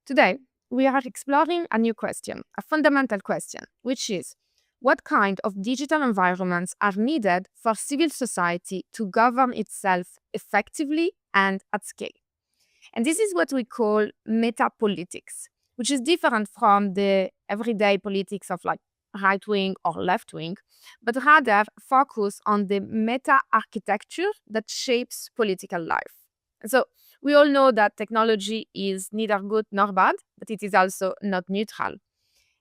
Today, we are exploring a new question, a fundamental question, which is what kind of digital environments are needed for civil society to govern itself effectively and at scale? And this is what we call meta politics, which is different from the everyday politics of like right wing or left wing, but rather focus on the meta architecture that shapes political life. And so we all know that technology is neither good nor bad, but it is also not neutral.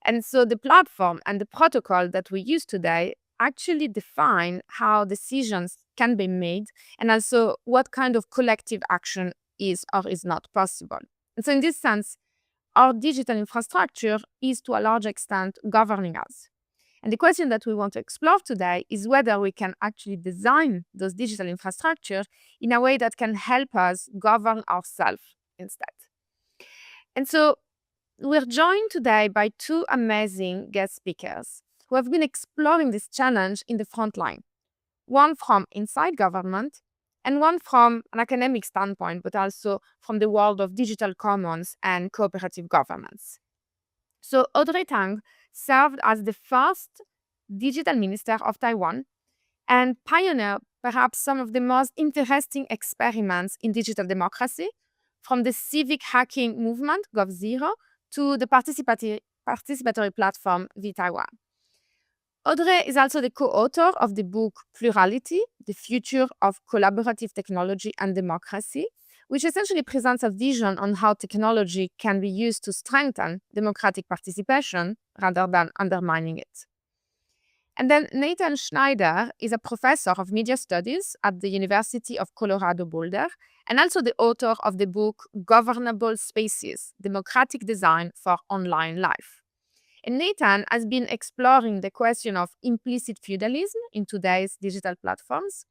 And so the platform and the protocol that we use today actually define how decisions can be made and also what kind of collective action is or is not possible. And so in this sense, our digital infrastructure is to a large extent governing us. And the question that we want to explore today is whether we can actually design those digital infrastructure in a way that can help us govern ourselves instead. And so we're joined today by two amazing guest speakers who have been exploring this challenge in the front line. One from inside government and one from an academic standpoint, but also from the world of digital commons and cooperative governance. So Audrey Tang served as the first Digital Minister of Taiwan and pioneered perhaps some of the most interesting experiments in digital democracy, from the civic hacking movement, GovZero, to the participatory platform vTaiwan. Audrey is also the co-author of the book Plurality, The Future of Collaborative Technology and Democracy, which essentially presents a vision on how technology can be used to strengthen democratic participation rather than undermining it. And then Nathan Schneider is a professor of media studies at the University of Colorado Boulder and also the author of the book Governable Spaces, Democratic Design for Online Life. And Nathan has been exploring the question of implicit feudalism in today's digital platforms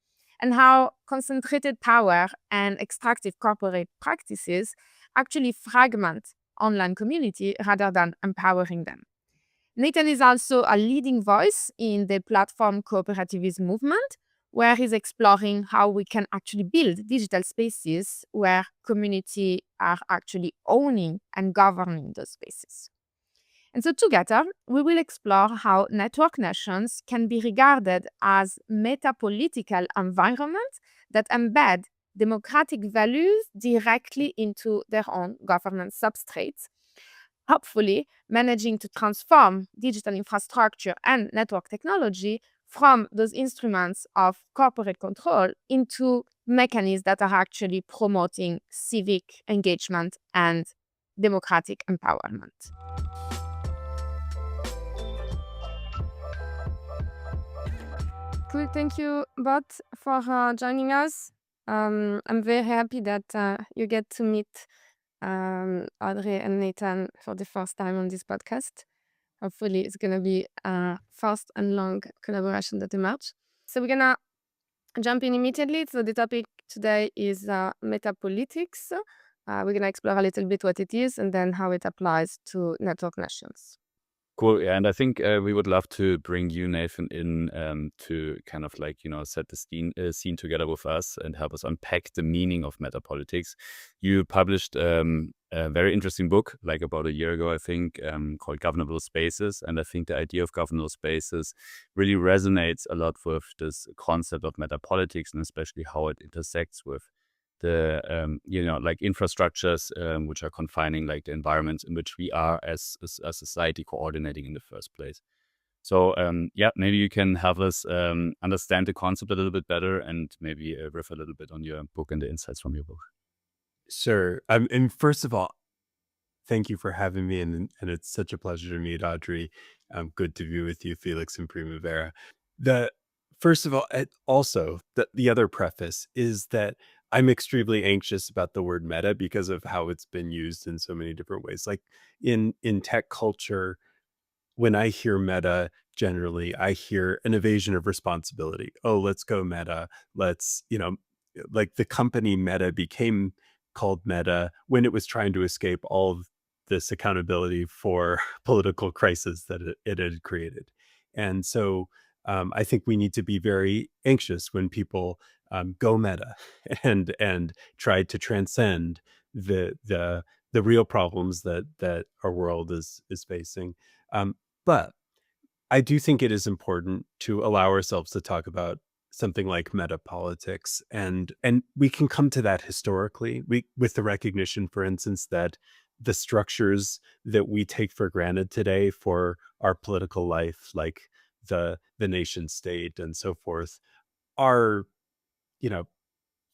and how concentrated power and extractive corporate practices actually fragment online community rather than empowering them. Nathan is also a leading voice in the platform cooperativism movement, where he's exploring how we can actually build digital spaces where community are actually owning and governing those spaces. And so together, we will explore how network nations can be regarded as meta-political environments that embed democratic values directly into their own governance substrates, hopefully managing to transform digital infrastructure and network technology from those instruments of corporate control into mechanisms that are actually promoting civic engagement and democratic empowerment. Cool, thank you both for joining us. I'm very happy that you get to meet Audrey and Nathan for the first time on this podcast. Hopefully it's going to be a fast and long collaboration that emerge. So we're going to jump in immediately. So the topic today is metapolitics. We're going to explore a little bit what it is and then how it applies to network nations. Cool. Yeah, and I think we would love to bring you, Nathan, in to kind of like, set the scene together with us and help us unpack the meaning of metapolitics. You published a very interesting book, like about a year ago, I think, called Governable Spaces. And I think the idea of governable spaces really resonates a lot with this concept of metapolitics and especially how it intersects with the like infrastructures which are confining like the environments in which we are as a society coordinating in the first place. So maybe you can help us understand the concept a little bit better and maybe riff a little bit on your book and the insights from your book. Sure. And first of all, thank you for having me, and it's such a pleasure to meet Audrey. Good to be with you, Felix and Primavera. First of all, also the other preface is that I'm extremely anxious about the word meta because of how it's been used in so many different ways. Like in tech culture, when I hear meta, generally I hear an evasion of responsibility. Oh, let's go meta. Let's, like the company Meta became called Meta when it was trying to escape all of this accountability for political crisis that it had created. And so I think we need to be very anxious when people go meta and try to transcend the the real problems that our world is facing. But I do think it is important to allow ourselves to talk about something like meta politics, and we can come to that historically, with the recognition, for instance, that the structures that we take for granted today for our political life, like the nation state and so forth, are, you know,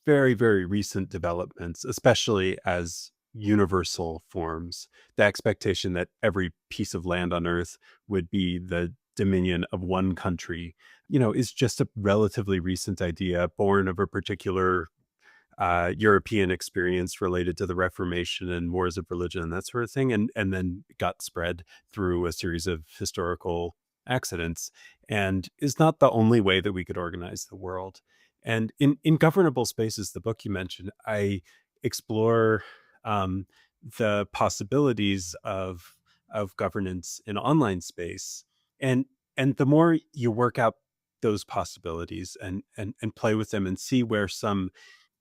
very, very recent developments, especially as universal forms. The expectation that every piece of land on earth would be the dominion of one country, is just a relatively recent idea, born of a particular European experience related to the Reformation and wars of religion and that sort of thing, and then got spread through a series of historical accidents, and is not the only way that we could organize the world. And in Governable Spaces, the book you mentioned, I explore um, the possibilities of governance in online space, and the more you work out those possibilities and play with them and see where some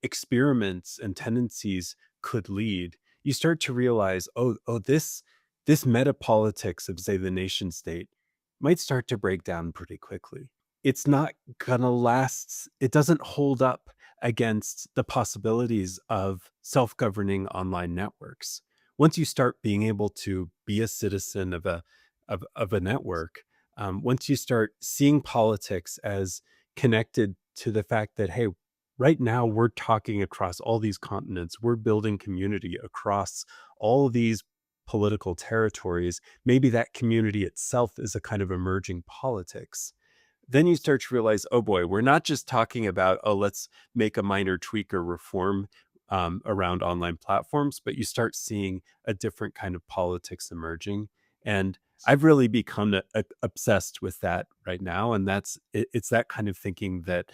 experiments and tendencies could lead, you start to realize, this meta politics of, say, the nation state might start to break down pretty quickly. It's not gonna last. It doesn't hold up against the possibilities of self-governing online networks. Once you start being able to be a citizen of a network, once you start seeing politics as connected to the fact that, hey, right now we're talking across all these continents, we're building community across all these political territories, maybe that community itself is a kind of emerging politics. Then you start to realize, oh boy, we're not just talking about, oh, let's make a minor tweak or reform around online platforms, but you start seeing a different kind of politics emerging. And I've really become obsessed with that right now, and it's that kind of thinking that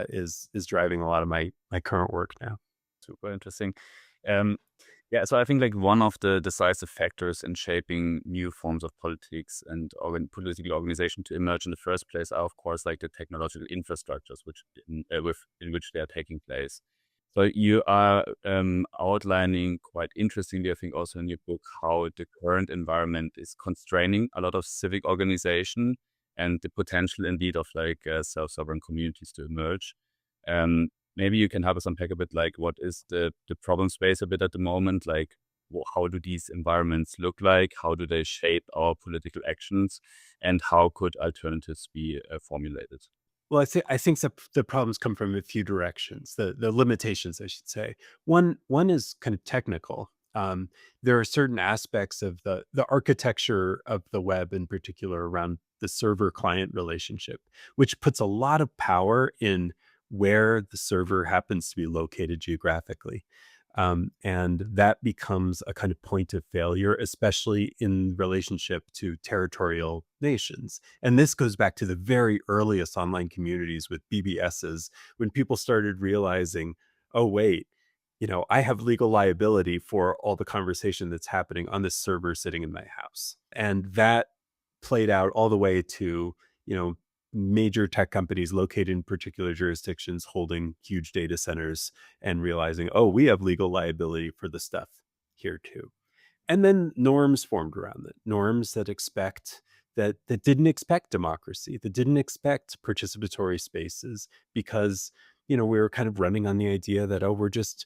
is driving a lot of my current work now. Super interesting. Um, yeah, so I think like one of the decisive factors in shaping new forms of politics and political organization to emerge in the first place are, of course, like the technological infrastructures in which they are taking place. So you are outlining quite interestingly, I think, also in your book, how the current environment is constraining a lot of civic organization and the potential indeed of like self-sovereign communities to emerge. Maybe you can help us unpack a bit, like what is the problem space a bit at the moment? Like how do these environments look like? How do they shape our political actions? And how could alternatives be formulated? Well, I think the problems come from a few directions. The limitations, I should say. One is kind of technical. There are certain aspects of the architecture of the web, in particular, around the server-client relationship, which puts a lot of power in where the server happens to be located geographically. And that becomes a kind of point of failure, especially in relationship to territorial nations. And this goes back to the very earliest online communities with BBSs, when people started realizing, oh, wait, I have legal liability for all the conversation that's happening on this server sitting in my house. And that played out all the way to, major tech companies located in particular jurisdictions holding huge data centers and realizing, oh, we have legal liability for the stuff here too. And then norms formed around it, norms that didn't expect democracy, that didn't expect participatory spaces, because we were kind of running on the idea that, oh, we're just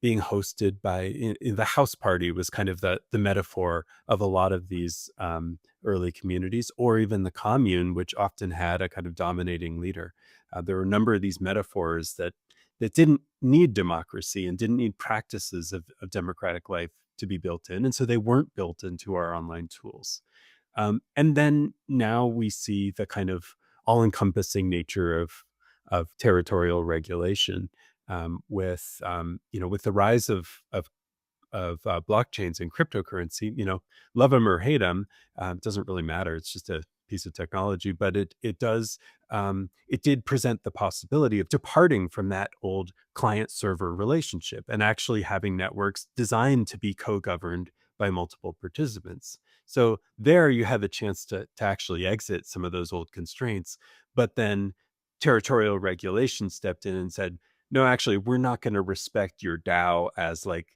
being hosted by in the house party was kind of the metaphor of a lot of these early communities, or even the commune, which often had a kind of dominating leader. There were a number of these metaphors that didn't need democracy and didn't need practices of democratic life to be built in, and so they weren't built into our online tools. And then now we see the kind of all-encompassing nature of territorial regulation, with the rise of blockchains and cryptocurrency. Love them or hate them, doesn't really matter. It's just a piece of technology, but it did present the possibility of departing from that old client-server relationship and actually having networks designed to be co-governed by multiple participants. So there you have a chance to actually exit some of those old constraints, but then territorial regulation stepped in and said, no, actually, we're not going to respect your DAO as like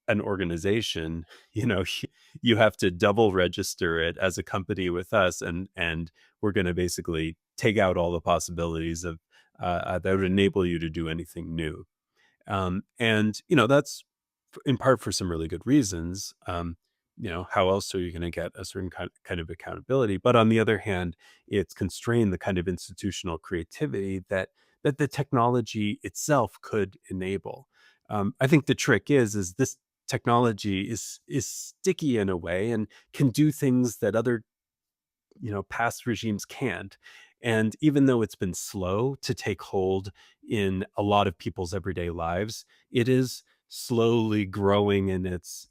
an organization, you have to double register it as a company with us, and we're going to basically take out all the possibilities of that would enable you to do anything new. And that's in part for some really good reasons. How else are you going to get a certain kind of accountability? But on the other hand, it's constrained the kind of institutional creativity that the technology itself could enable. I think the trick is this technology is sticky in a way and can do things that other past regimes can't. And even though it's been slow to take hold in a lot of people's everyday lives, it is slowly growing in its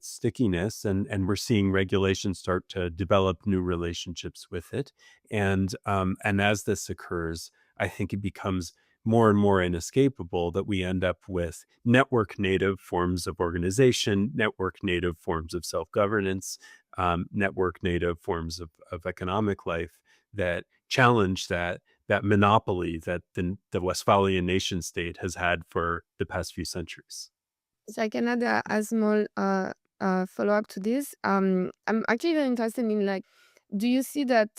stickiness, and we're seeing regulations start to develop new relationships with it. And as this occurs, I think it becomes more and more inescapable that we end up with network native forms of organization, network native forms of self-governance, network native forms of economic life that challenge that monopoly that the Westphalian nation state has had for the past few centuries. So I can add a small follow-up to this. I'm actually very interested in, like, do you see that,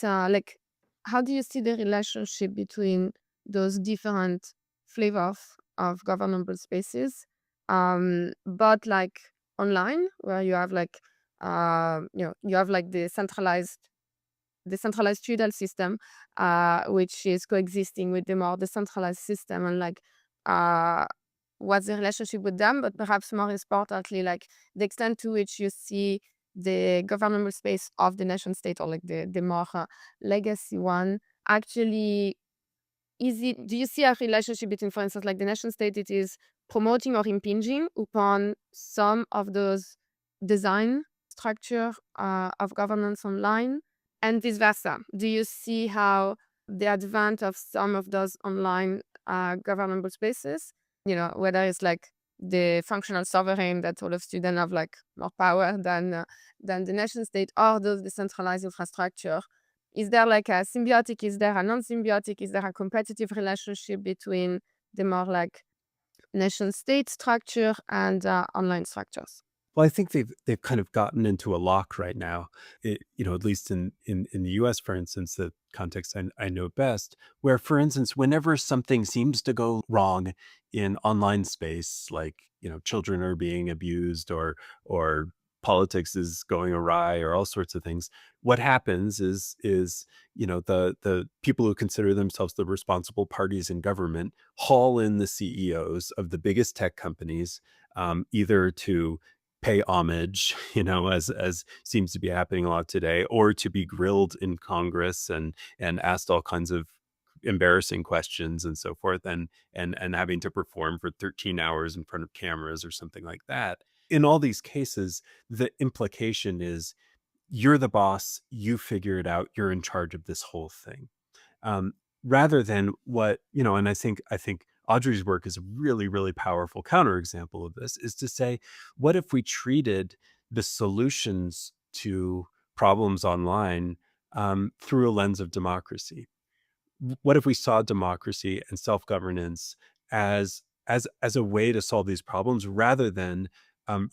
how do you see the relationship between those different flavors of governable spaces, but like online, where you have like, you have like the centralized feudal system, which is coexisting with the more decentralized system, and like, what's the relationship with them, but perhaps more importantly, like the extent to which you see the governable space of the nation state, or like the more legacy one, actually, do you see a relationship between, for instance, like the nation state, it is promoting or impinging upon some of those design structure of governance online, and vice versa? Do you see how the advent of some of those online governable spaces, whether it's like the functional sovereign that all of students have like more power than the nation state, or those decentralized infrastructure, is there like a symbiotic, is there a non-symbiotic, is there a competitive relationship between the more like nation state structure and online structures? Well, I think they've kind of gotten into a lock right now. At least in the U.S., for instance, the context I know best, where, for instance, whenever something seems to go wrong in online space, like children are being abused, or politics is going awry, or all sorts of things, what happens is the people who consider themselves the responsible parties in government haul in the CEOs of the biggest tech companies, either to pay homage, as seems to be happening a lot today, or to be grilled in Congress and asked all kinds of embarrassing questions and so forth, and having to perform for 13 hours in front of cameras or something like that. In all these cases, the implication is you're the boss, you figure it out, you're in charge of this whole thing. Rather than what, and I think Audrey's work is a really, really powerful counterexample of this, is to say, what if we treated the solutions to problems online through a lens of democracy? What if we saw democracy and self-governance as a way to solve these problems, rather than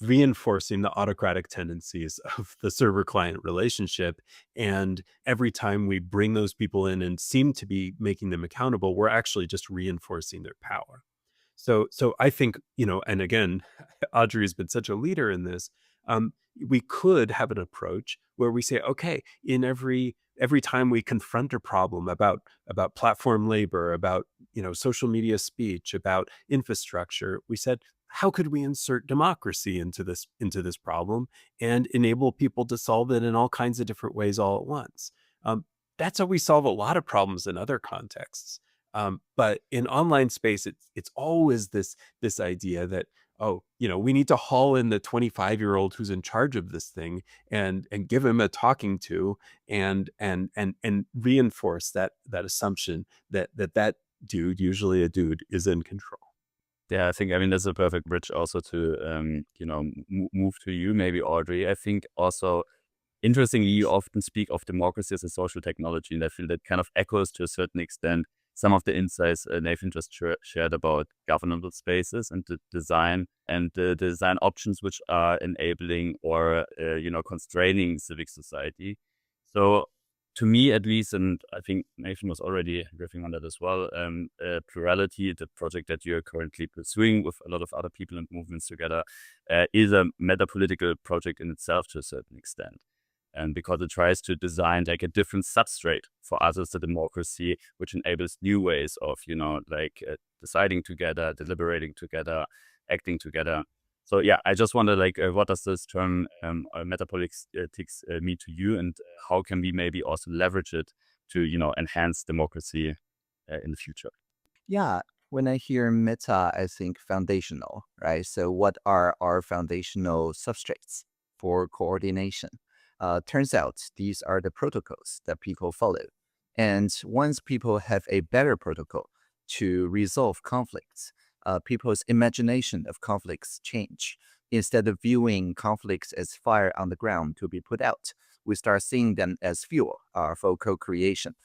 reinforcing the autocratic tendencies of the server-client relationship? And every time we bring those people in and seem to be making them accountable, we're actually just reinforcing their power. So I think, and again, Audrey has been such a leader in this. We could have an approach where we say, okay, in every time we confront a problem about platform labor, about social media speech, about infrastructure, we said, how could we insert democracy into this problem and enable people to solve it in all kinds of different ways all at once? That's how we solve a lot of problems in other contexts. But in online space, it's always this idea that, we need to haul in the 25-year-old who's in charge of this thing and give him a talking to, and reinforce that assumption that dude, usually a dude, is in control. Yeah, I think, that's a perfect bridge also to, move to you, maybe, Audrey. I think also, interestingly, you often speak of democracy as a social technology, and I feel that kind of echoes to a certain extent some of the insights Nathan just shared about governable spaces and the design options which are enabling or constraining civic society. So to me at least, and I think Nathan was already riffing on that as well, plurality, the project that you're currently pursuing with a lot of other people and movements together, is a meta-political project in itself to a certain extent. And because it tries to design like a different substrate for us as a democracy, which enables new ways of, deciding together, deliberating together, acting together. So yeah, I just wonder what does this term metapolitics mean to you, and how can we maybe also leverage it to enhance democracy in the future? Yeah, when I hear meta, I think foundational, right? So, what are our foundational substrates for coordination? Turns out these are the protocols that people follow. And once people have a better protocol to resolve conflicts, people's imagination of conflicts change. Instead of viewing conflicts as fire on the ground to be put out, we start seeing them as fuel for co-creation.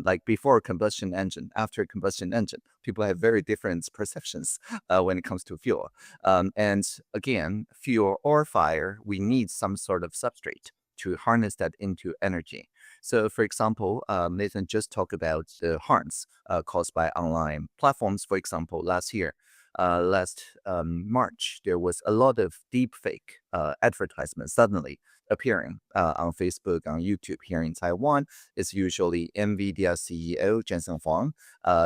Like before combustion engine, after combustion engine, people have very different perceptions when it comes to fuel. And again, fuel or fire, we need some sort of substrate to harness that into energy. So, for example, Nathan just talked about the harms caused by online platforms. For example, last March, there was a lot of deepfake advertisements suddenly appearing on Facebook, on YouTube here in Taiwan. It's usually NVIDIA CEO Jensen Huang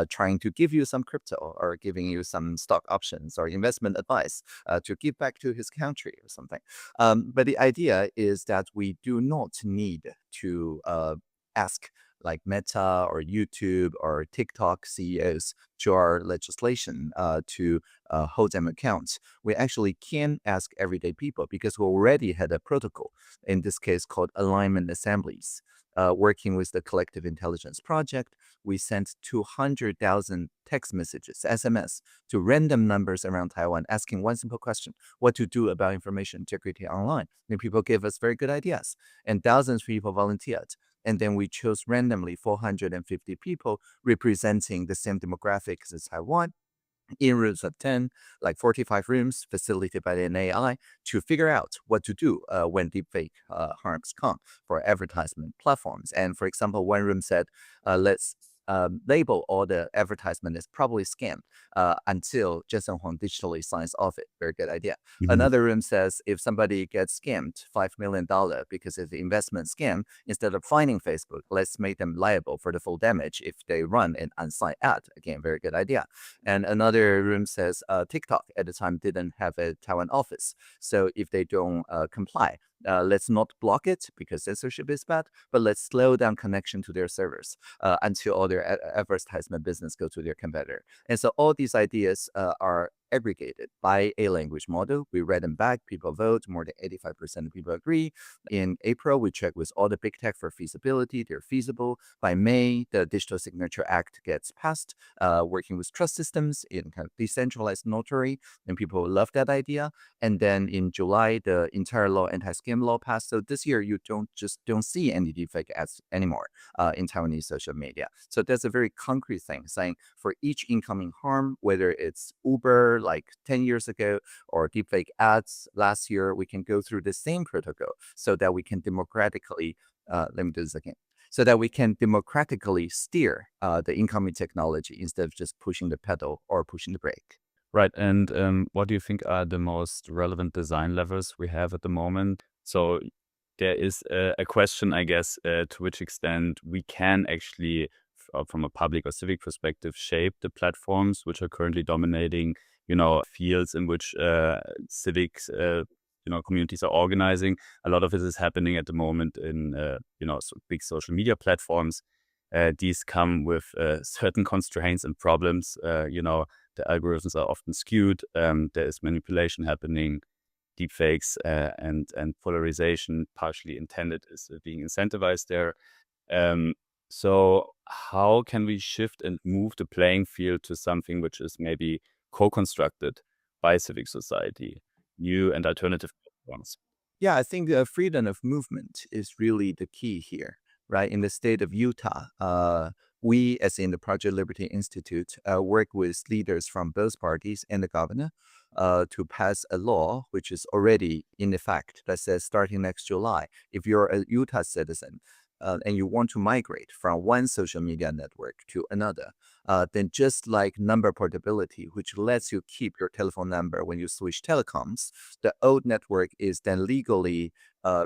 trying to give you some crypto or giving you some stock options or investment advice to give back to his country or something. But the idea is that we do not need to ask like Meta or YouTube or TikTok CEOs to our legislation to hold them account. We actually can ask everyday people because we already had a protocol, in this case called alignment assemblies. Working with the Collective Intelligence Project, we sent 200,000 text messages, SMS, to random numbers around Taiwan asking one simple question: what to do about information integrity online. And people gave us very good ideas, and thousands of people volunteered. And then we chose randomly 450 people representing the same demographics as Taiwan in rooms of 10, like 45 rooms facilitated by an AI to figure out what to do when deepfake harms come for advertisement platforms. And for example, one room said, let's label all the advertisement as probably scam until Jensen Huang digitally signs off it. Very good idea. Mhm. Another room says if somebody gets scammed $5 million because of the investment scam, instead of fining Facebook, let's make them liable for the full damage if they run an unsigned ad. Again, very good idea. And another room says TikTok at the time didn't have a Taiwan office. So if they don't comply, let's not block it because censorship is bad, but let's slow down connection to their servers until all their advertisement business go to their competitor. And so all these ideas are aggregated by a language model. We read them back, people vote, more than 85% of people agree. In April, we checked with all the big tech for feasibility. They're feasible. By May, the Digital Signature Act gets passed, working with trust systems in kind of decentralized notary, and people love that idea. And then in July, the entire law, anti-scam law passed. So this year, you don't see any deepfake ads anymore in Taiwanese social media. So that's a very concrete thing, saying for each incoming harm, whether it's Uber like 10 years ago or deepfake ads last year, we can go through the same protocol so that we can democratically, let me do this again, so that we can democratically steer the incoming technology instead of just pushing the pedal or pushing the brake. Right. And what do you think are the most relevant design levers we have at the moment? So there is a question, I guess, to which extent we can actually, from a public or civic perspective, shape the platforms which are currently dominating, fields in which civics, communities are organizing. A lot of it is happening at the moment in, big social media platforms. These come with certain constraints and problems. The algorithms are often skewed. There is manipulation happening. Deepfakes and polarization, partially intended, is being incentivized there. So how can we shift and move the playing field to something which is maybe co-constructed by civic society, new and alternative platforms? Yeah, I think the freedom of movement is really the key here, right? In the state of Utah, we, as in the Project Liberty Institute, work with leaders from both parties and the governor to pass a law which is already in effect that says starting next July, if you're a Utah citizen and you want to migrate from one social media network to another, then just like number portability, which lets you keep your telephone number when you switch telecoms, the old network is then legally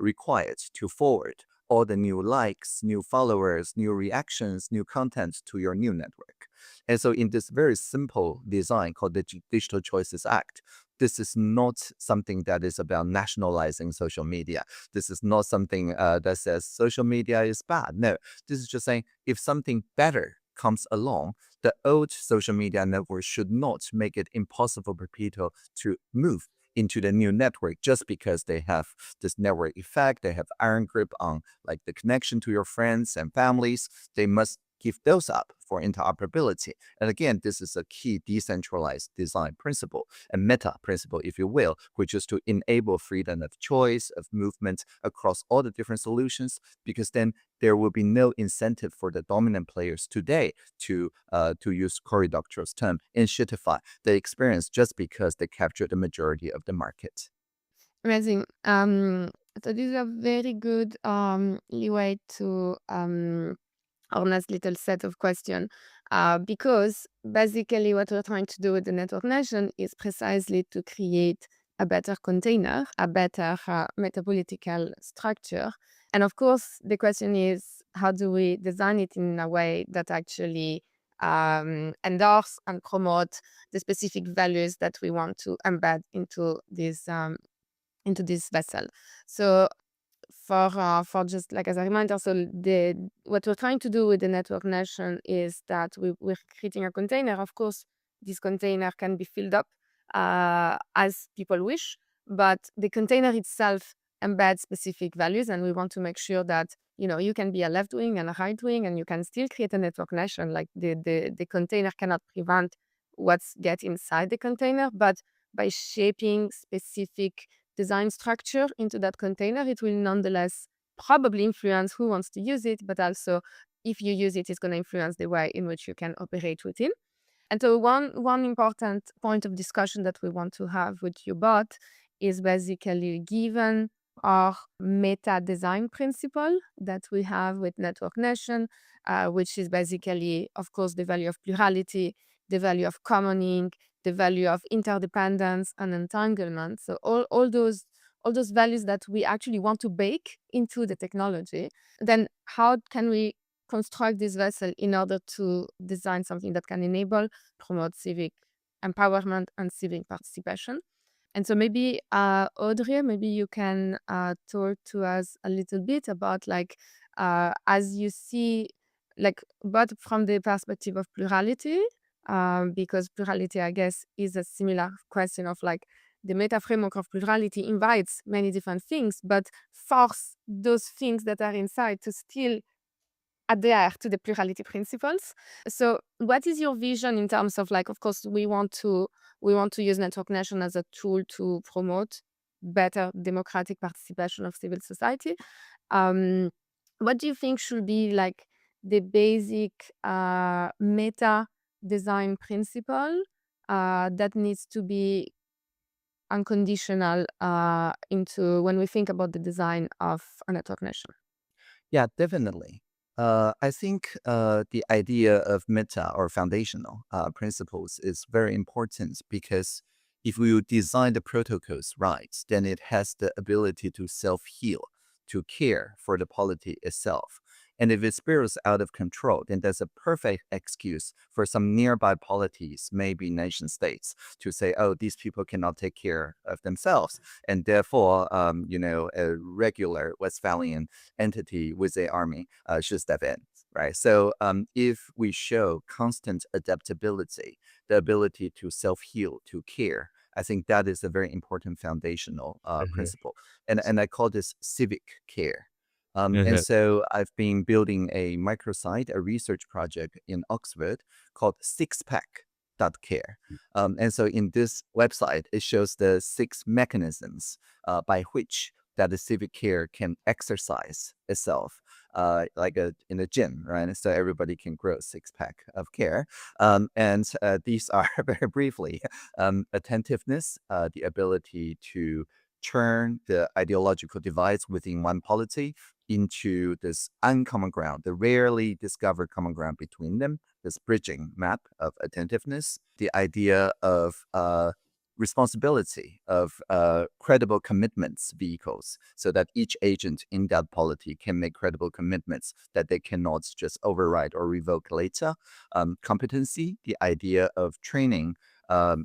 required to forward all the new likes, new followers, new reactions, new content to your new network. And so in this very simple design called the Digital Choices Act, this is not something that is about nationalizing social media. This is not something that says social media is bad. No, this is just saying if something better comes along, the old social media network should not make it impossible for people to move into the new network just because they have this network effect, they have iron grip on like the connection to your friends and families. They must give those up for interoperability. And again, this is a key decentralized design principle, a meta principle, if you will, which is to enable freedom of choice, of movement across all the different solutions, because then there will be no incentive for the dominant players today to use Cory Doctorow's term, enshittify the experience just because they capture the majority of the market. Amazing. So this is a very good leeway to our next little set of questions, because basically what we're trying to do with the Network Nation is precisely to create a better container, a better metapolitical structure. And of course, the question is, how do we design it in a way that actually endorse and promote the specific values that we want to embed into this vessel? So for just like as a reminder, so what we're trying to do with the Network Nation is that we're creating a container. Of course, this container can be filled up as people wish, but the container itself embeds specific values, and we want to make sure that you can be a left wing and a right wing, and you can still create a Network Nation. Like the container cannot prevent what's get inside the container, but by shaping specific design structure into that container, it will nonetheless probably influence who wants to use it, but also if you use it, it's going to influence the way in which you can operate within. And so one important point of discussion that we want to have with you both is basically, given our meta design principle that we have with Network Nation, which is basically, of course, the value of plurality, the value of commoning, the value of interdependence and entanglement. So all those values that we actually want to bake into the technology, then how can we construct this vessel in order to design something that can enable, promote civic empowerment and civic participation? And so maybe Audrey, maybe you can talk to us a little bit about as you see, but from the perspective of plurality, because plurality, I guess, is a similar question of the meta framework of plurality invites many different things, but force those things that are inside to still adhere to the plurality principles. So what is your vision in terms of of course, we want to use Network Nation as a tool to promote better democratic participation of civil society. What do you think should be the basic meta design principle that needs to be unconditional into when we think about the design of a Network Nation? Yeah, definitely. I think the idea of meta or foundational principles is very important, because if we design the protocols right, then it has the ability to self-heal, to care for the polity itself. And if it spirals out of control, then there's a perfect excuse for some nearby polities, maybe nation states, to say, oh, these people cannot take care of themselves. And therefore, a regular Westphalian entity with an army should step in, right? So if we show constant adaptability, the ability to self-heal, to care, I think that is a very important foundational principle. And I call this civic care. And so I've been building a microsite, a research project in Oxford called sixpack.care. And so in this website, it shows the 6 mechanisms by which that the civic care can exercise itself in a gym, right? So everybody can grow a six-pack of care. And these are very briefly attentiveness, the ability to turn the ideological divides within one polity into this uncommon ground, the rarely discovered common ground between them, this bridging map of attentiveness, the idea of responsibility of credible commitments vehicles so that each agent in that polity can make credible commitments that they cannot just override or revoke later. Competency, the idea of training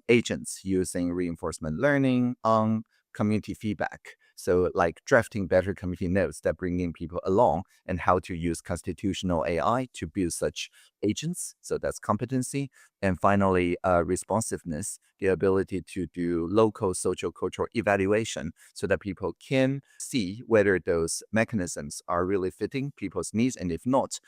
agents using reinforcement learning on community feedback. So like drafting better community notes that bring in people along and how to use constitutional AI to build such agents. So that's competency. And finally, responsiveness, the ability to do local social cultural evaluation so that people can see whether those mechanisms are really fitting people's needs. And if not,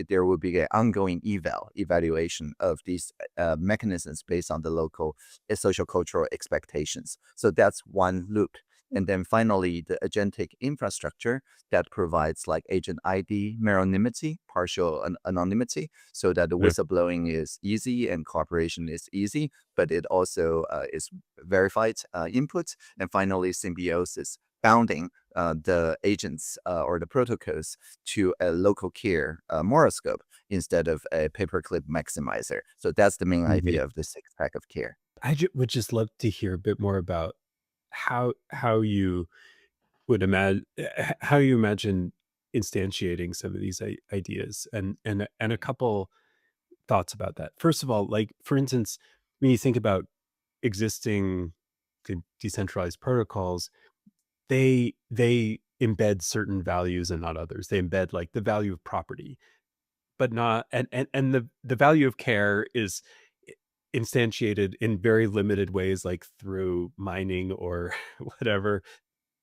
there will be an ongoing evaluation of these mechanisms based on the local social cultural expectations. So that's one loop. And then finally, the agentic infrastructure that provides like agent ID, meronymity, partial anonymity, so that the Yeah. whistleblowing is easy and cooperation is easy, but it also is verified input. And finally, symbiosis, bounding the agents or the protocols to a local care moroscope instead of a paperclip maximizer. So that's the main idea of the six-pack of care. Would just love to hear a bit more about how you would imagine instantiating some of these ideas, and a couple thoughts about that. First of all, like for instance, when you think about existing decentralized protocols, they embed certain values and not others. They embed like the value of property, but not and the value of care is instantiated in very limited ways, like through mining or whatever.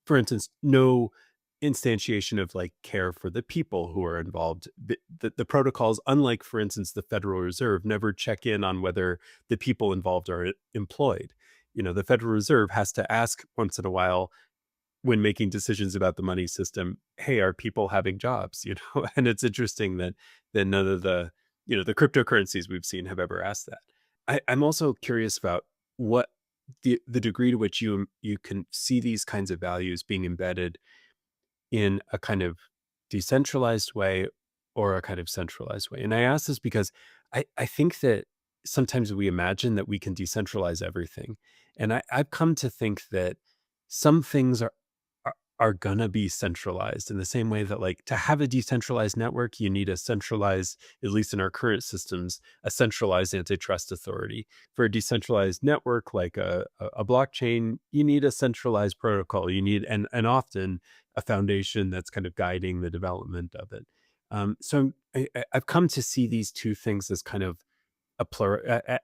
For instance, no instantiation of like care for the people who are involved. The protocols, unlike, for instance, the Federal Reserve, never check in on whether the people involved are employed. The Federal Reserve has to ask once in a while when making decisions about the money system, hey, are people having jobs? And it's interesting that none of the the cryptocurrencies we've seen have ever asked that. I'm also curious about what the degree to which you can see these kinds of values being embedded in a kind of decentralized way or a kind of centralized way. And I ask this because I think that sometimes we imagine that we can decentralize everything. And I've come to think that some things are gonna be centralized in the same way that, like, to have a decentralized network, you need a centralized, at least in our current systems, a centralized antitrust authority. For a decentralized network like a blockchain, you need a centralized protocol. You need and often a foundation that's kind of guiding the development of it. So I've come to see these two things as kind of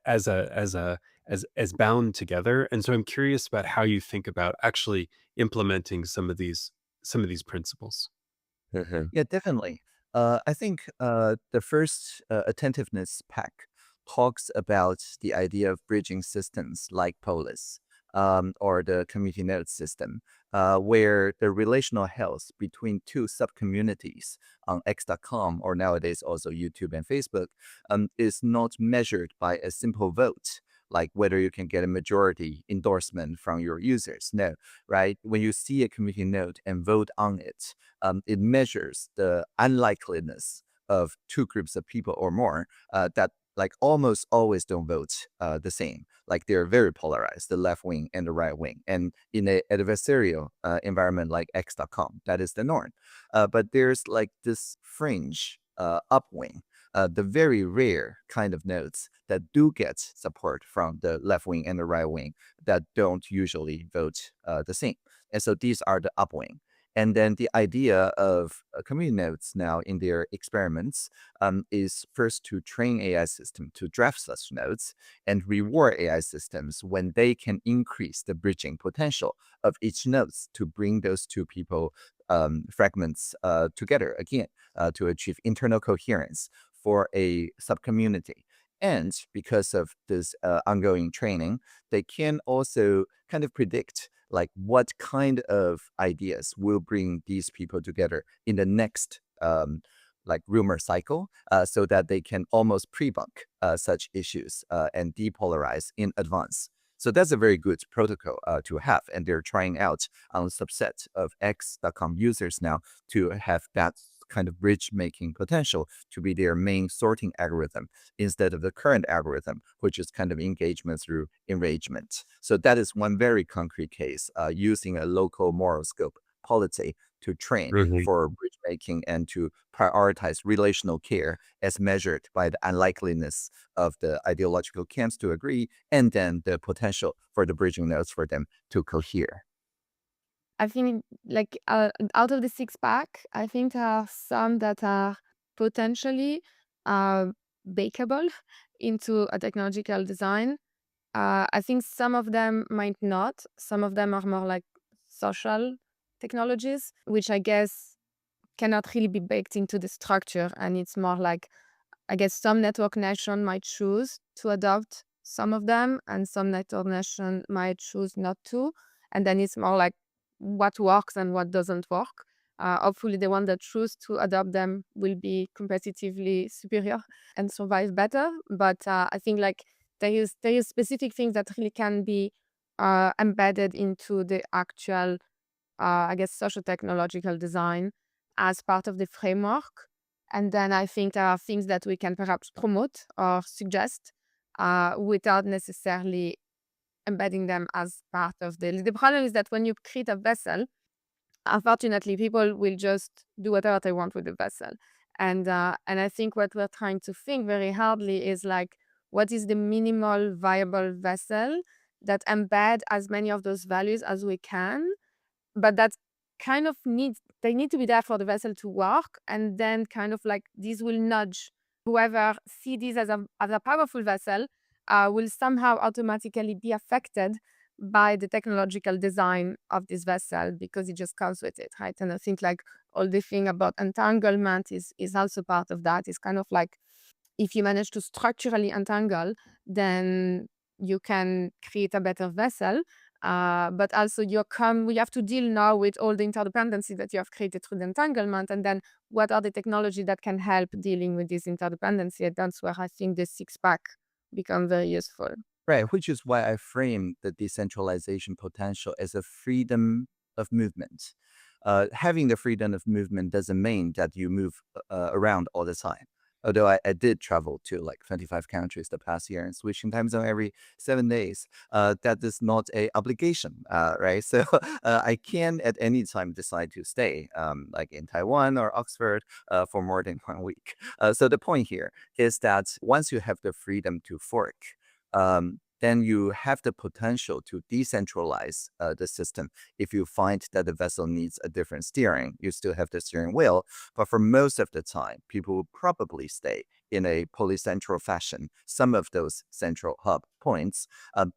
as bound together. And so I'm curious about how you think about actually implementing some of these principles. Yeah, definitely. I think the first attentiveness pack talks about the idea of bridging systems like Polis or the community note system, where the relational health between two sub-communities on X.com or nowadays also YouTube and Facebook is not measured by a simple vote, like whether you can get a majority endorsement from your users. No, right? When you see a community note and vote on it, it measures the unlikeliness of two groups of people or more that like almost always don't vote the same. Like they're very polarized, the left wing and the right wing. And in an adversarial environment like X.com, that is the norm. But there's like this fringe upwing, the very rare kind of nodes that do get support from the left wing and the right wing that don't usually vote the same. And so these are the upwing. And then the idea of community nodes now in their experiments is first to train AI system to draft such nodes and reward AI systems when they can increase the bridging potential of each nodes to bring those two people fragments together again to achieve internal coherence for a subcommunity. And because of this ongoing training, they can also kind of predict like what kind of ideas will bring these people together in the next like rumor cycle, so that they can almost pre-bunk such issues and depolarize in advance. So that's a very good protocol to have, and they're trying out on a subset of X.com users now to have that kind of bridge making potential to be their main sorting algorithm instead of the current algorithm, which is kind of engagement through enragement. So that is one very concrete case using a local moral scope polity to train for bridge making and to prioritize relational care as measured by the unlikeliness of the ideological camps to agree, and then the potential for the bridging nodes for them to cohere. I think like out of the 6-pack, I think there are some that are potentially bakeable into a technological design. I think some of them might not. Some of them are more like social technologies, which I guess cannot really be baked into the structure. And it's more like, I guess some network nation might choose to adopt some of them, and some network nation might choose not to. And then it's more like what works and what doesn't work. Hopefully the one that choose to adopt them will be competitively superior and survive better. But I think like there is specific things that really can be embedded into the actual, I guess, socio-technological design as part of the framework. And then I think there are things that we can perhaps promote or suggest without necessarily embedding them as part of the problem is that when you create a vessel, unfortunately, people will just do whatever they want with the vessel. And I think what we're trying to think very hardly is like, what is the minimal viable vessel that embed as many of those values as we can, but that kind of they need to be there for the vessel to work. And then kind of like these will nudge whoever see this as a powerful vessel will somehow automatically be affected by the technological design of this vessel because it just comes with it, right? And I think like all the thing about entanglement is also part of that. It's kind of like if you manage to structurally entangle, then you can create a better vessel. But also we have to deal now with all the interdependency that you have created through the entanglement, and then what are the technology that can help dealing with this interdependency? And that's where I think the 6-pack become very useful. Right, which is why I frame the decentralization potential as a freedom of movement. Having the freedom of movement doesn't mean that you move around all the time. Although I did travel to like 25 countries the past year and switching time zone every 7 days, that is not a obligation, right? So I can at any time decide to stay like in Taiwan or Oxford for more than 1 week. So the point here is that once you have the freedom to fork, then you have the potential to decentralize the system. If you find that the vessel needs a different steering, you still have the steering wheel. But for most of the time, people will probably stay in a polycentral fashion, some of those central hub points.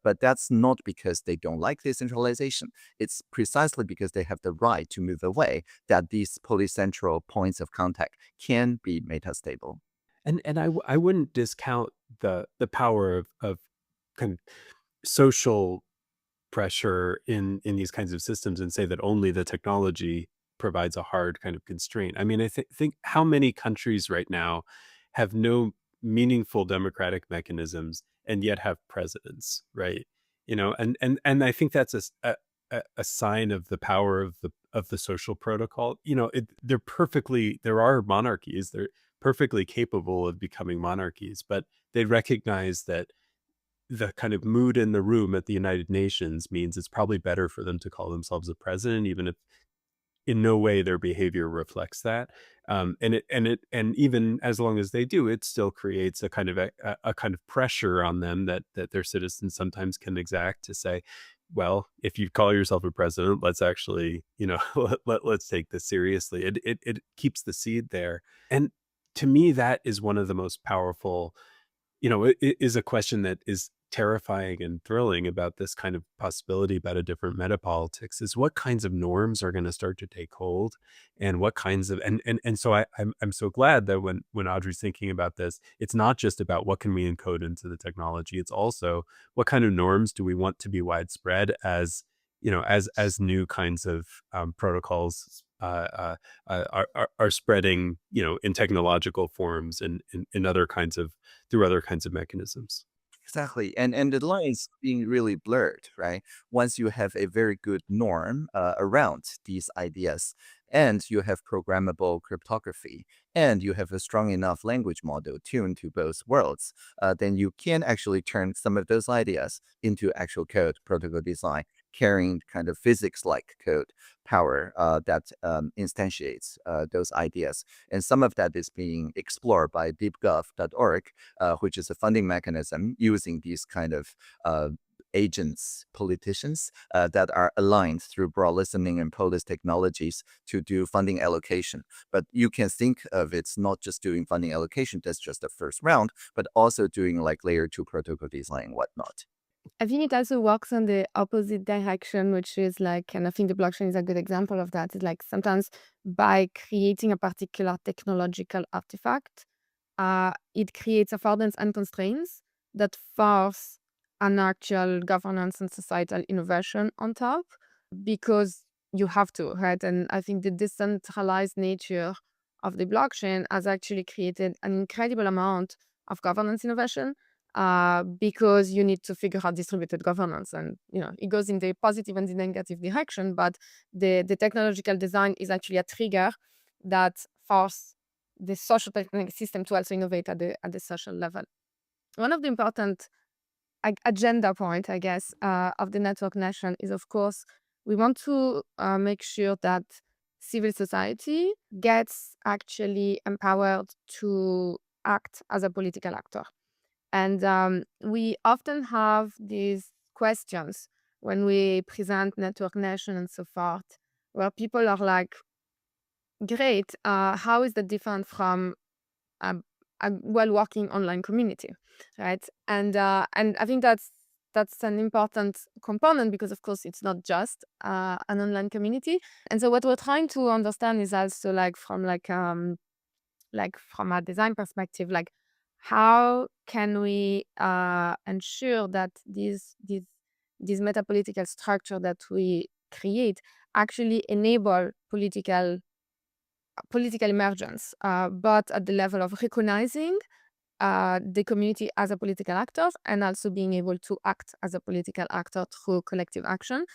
But that's not because they don't like decentralization. It's precisely because they have the right to move away that these polycentral points of contact can be metastable. And I wouldn't discount the power of kind of social pressure in these kinds of systems and say that only the technology provides a hard kind of constraint. I mean, I think how many countries right now have no meaningful democratic mechanisms and yet have presidents, right? You know, and I think that's a sign of the power of the social protocol. You know, there are monarchies, they're perfectly capable of becoming monarchies, but they recognize that the kind of mood in the room at the United Nations means it's probably better for them to call themselves a president, even if in no way their behavior reflects that. And even as long as they do, it still creates a kind of pressure on them that their citizens sometimes can exact to say, well, if you call yourself a president, let's actually, you know, let's take this seriously. It keeps the seed there. And to me, that is one of the most powerful, you know, it is a question that is terrifying and thrilling about this kind of possibility about a different metapolitics is what kinds of norms are going to start to take hold and what kinds of, and so I'm so glad that when Audrey's thinking about this, it's not just about what can we encode into the technology. It's also what kind of norms do we want to be widespread as, as new kinds of protocols are spreading, in technological forms and in other kinds of through other kinds of mechanisms. Exactly. And the lines being really blurred, right? Once you have a very good norm around these ideas, and you have programmable cryptography, and you have a strong enough language model tuned to both worlds, then you can actually turn some of those ideas into actual code, protocol design, carrying kind of physics-like code power that instantiates those ideas. And some of that is being explored by deepgov.org, which is a funding mechanism using these kind of agents, politicians that are aligned through broad listening and polis technologies to do funding allocation. But you can think of it's not just doing funding allocation, that's just the first round, but also doing like layer 2 protocol design and whatnot. I think it also works on the opposite direction, which is like, and I think the blockchain is a good example of that. It's like sometimes by creating a particular technological artifact, it creates affordance and constraints that force an actual governance and societal innovation on top, because you have to, right? And I think the decentralized nature of the blockchain has actually created an incredible amount of governance innovation, because you need to figure out distributed governance, and it goes in the positive and the negative direction, but the technological design is actually a trigger that force the social technical system to also innovate at the social level. One of the important agenda point, I guess, of the network nation is, of course, we want to make sure that civil society gets actually empowered to act as a political actor. And we often have these questions when we present network nation and so forth, where people are like, great, how is that different from a well-working online community, right? And I think that's an important component, because of course it's not just an online community. And so what we're trying to understand is also from a design perspective, like how can we ensure that these metapolitical structure that we create actually enable political emergence, but at the level of recognizing the community as a political actor, and also being able to act as a political actor through collective action.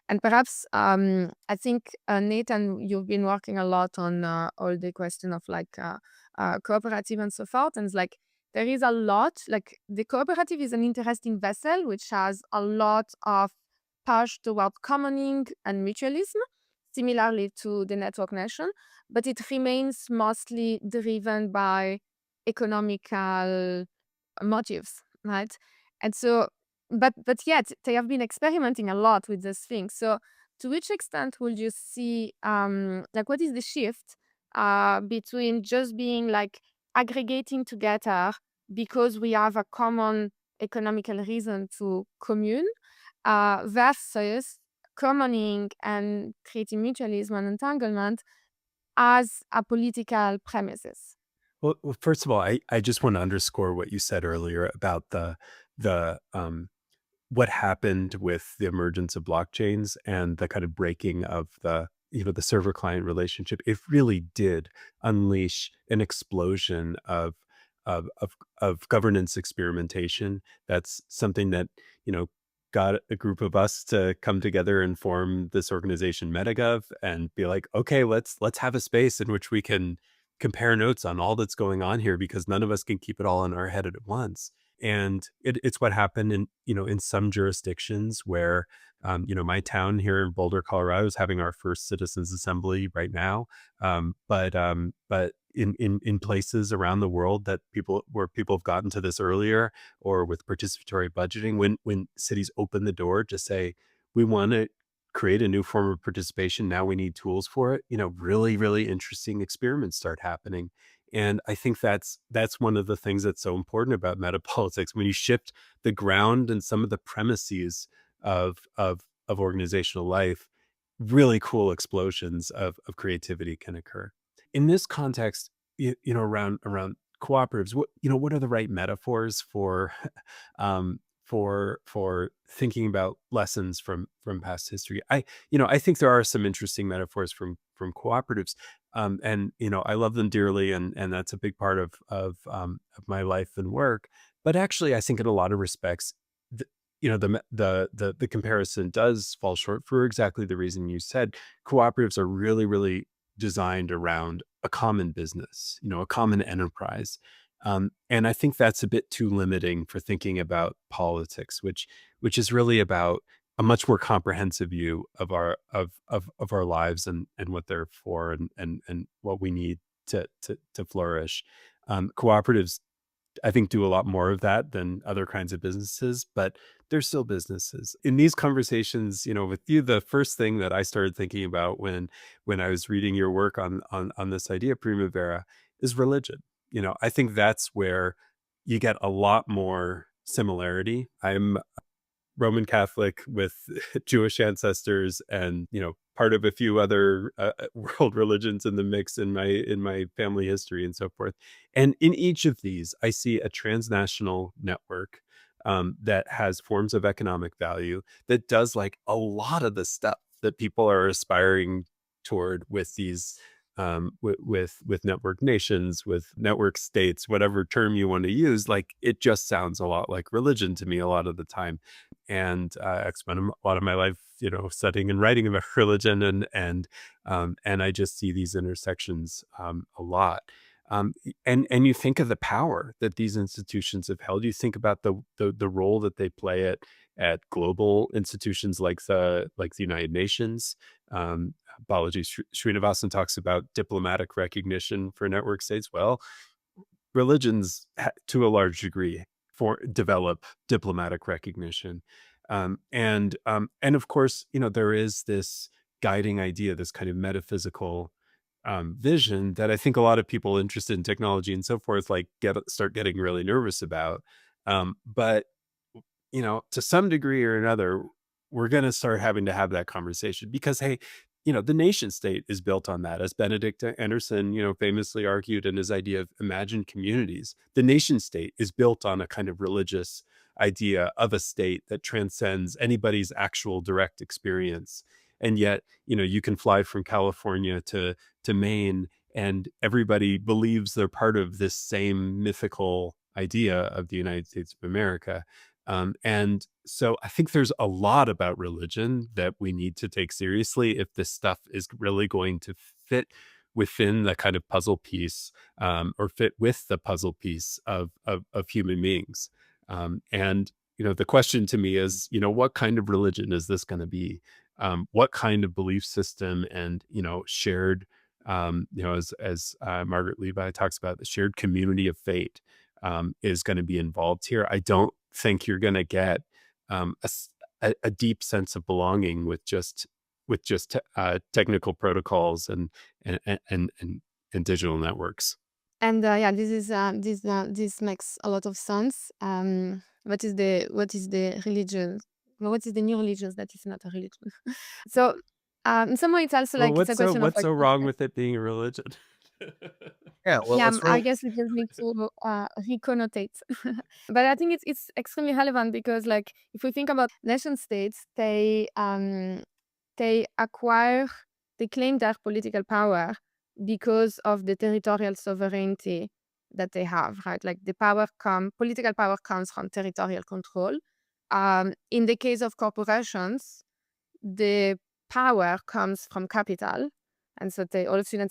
And perhaps I think, Nathan, you've been working a lot on all the question of cooperative and so forth. And it's like there is a lot, like the cooperative is an interesting vessel which has a lot of push toward commoning and mutualism, similarly to the network nation, but it remains mostly driven by economical motives, right? And so, but yet they have been experimenting a lot with this thing. So to which extent would you see, what is the shift between just being like aggregating together because we have a common economical reason to commune, versus commoning and creating mutualism and entanglement as a political premises? Well, first of all, I just want to underscore what you said earlier about the what happened with the emergence of blockchains and the kind of breaking of the server client relationship. It really did unleash an explosion of governance experimentation. That's something that got a group of us to come together and form this organization MetaGov and be like, okay, let's have a space in which we can compare notes on all that's going on here, because none of us can keep it all in our head at once. And it's what happened in some jurisdictions where my town here in Boulder, Colorado, is having our first citizens assembly right now. But in places around the world where people have gotten to this earlier, or with participatory budgeting, when cities open the door to say, we want to create a new form of participation, now we need tools for it, really, really interesting experiments start happening. And I think that's one of the things that's so important about metapolitics. When you shift the ground and some of the premises of organizational life, really cool explosions of creativity can occur. In this context, around cooperatives, what are the right metaphors for for thinking about lessons from past history. I think there are some interesting metaphors from cooperatives, and I love them dearly, and that's a big part of my life and work. But actually, I think in a lot of respects, the comparison does fall short for exactly the reason you said. Cooperatives are really designed around a common business, a common enterprise. And I think that's a bit too limiting for thinking about politics, which is really about a much more comprehensive view of our lives and what they're for and what we need to flourish. Cooperatives, I think, do a lot more of that than other kinds of businesses, but they're still businesses. In these conversations, with you, the first thing that I started thinking about when I was reading your work on this idea, Primavera, is religion. I think that's where you get a lot more similarity. I'm Roman Catholic with Jewish ancestors, and part of a few other world religions in the mix in my family history and so forth. And in each of these, I see a transnational network that has forms of economic value that does like a lot of the stuff that people are aspiring toward with these with network nations, with network states, whatever term you want to use. Like, it just sounds a lot like religion to me a lot of the time. And I spent a lot of my life, studying and writing about religion, and I just see these intersections a lot. And you think of the power that these institutions have held. You think about the role that they play at global institutions like the United Nations. Balaji Srinivasan talks about diplomatic recognition for network states. Well, religions, to a large degree, develop diplomatic recognition, and of course, there is this guiding idea, this kind of metaphysical vision that I think a lot of people interested in technology and so forth start getting really nervous about. But to some degree or another, we're going to start having to have that conversation because, hey, the nation state is built on that. As Benedict Anderson, famously argued in his idea of imagined communities, the nation state is built on a kind of religious idea of a state that transcends anybody's actual direct experience. And yet, you can fly from California to Maine, and everybody believes they're part of this same mythical idea of the United States of America. And so I think there's a lot about religion that we need to take seriously if this stuff is really going to fit within the kind of puzzle piece, or fit with the puzzle piece of human beings. And the question to me is, what kind of religion is this going to be? What kind of belief system and shared, as Margaret Levi talks about, the shared community of fate is going to be involved here. I don't think you're going to get a deep sense of belonging with just technical protocols and digital networks. And yeah, this makes a lot of sense. What is the religion? What is the new religion that is not a religion? So in some way, it's also like it's a question what's of so wrong with it being a religion? Yeah, well, yeah, what's I wrong? guess we just need to reconnotate. But I think it's extremely relevant because, like, if we think about nation states, they claim their political power because of the territorial sovereignty that they have, right? Like political power comes from territorial control. In the case of corporations, the power comes from capital. And so they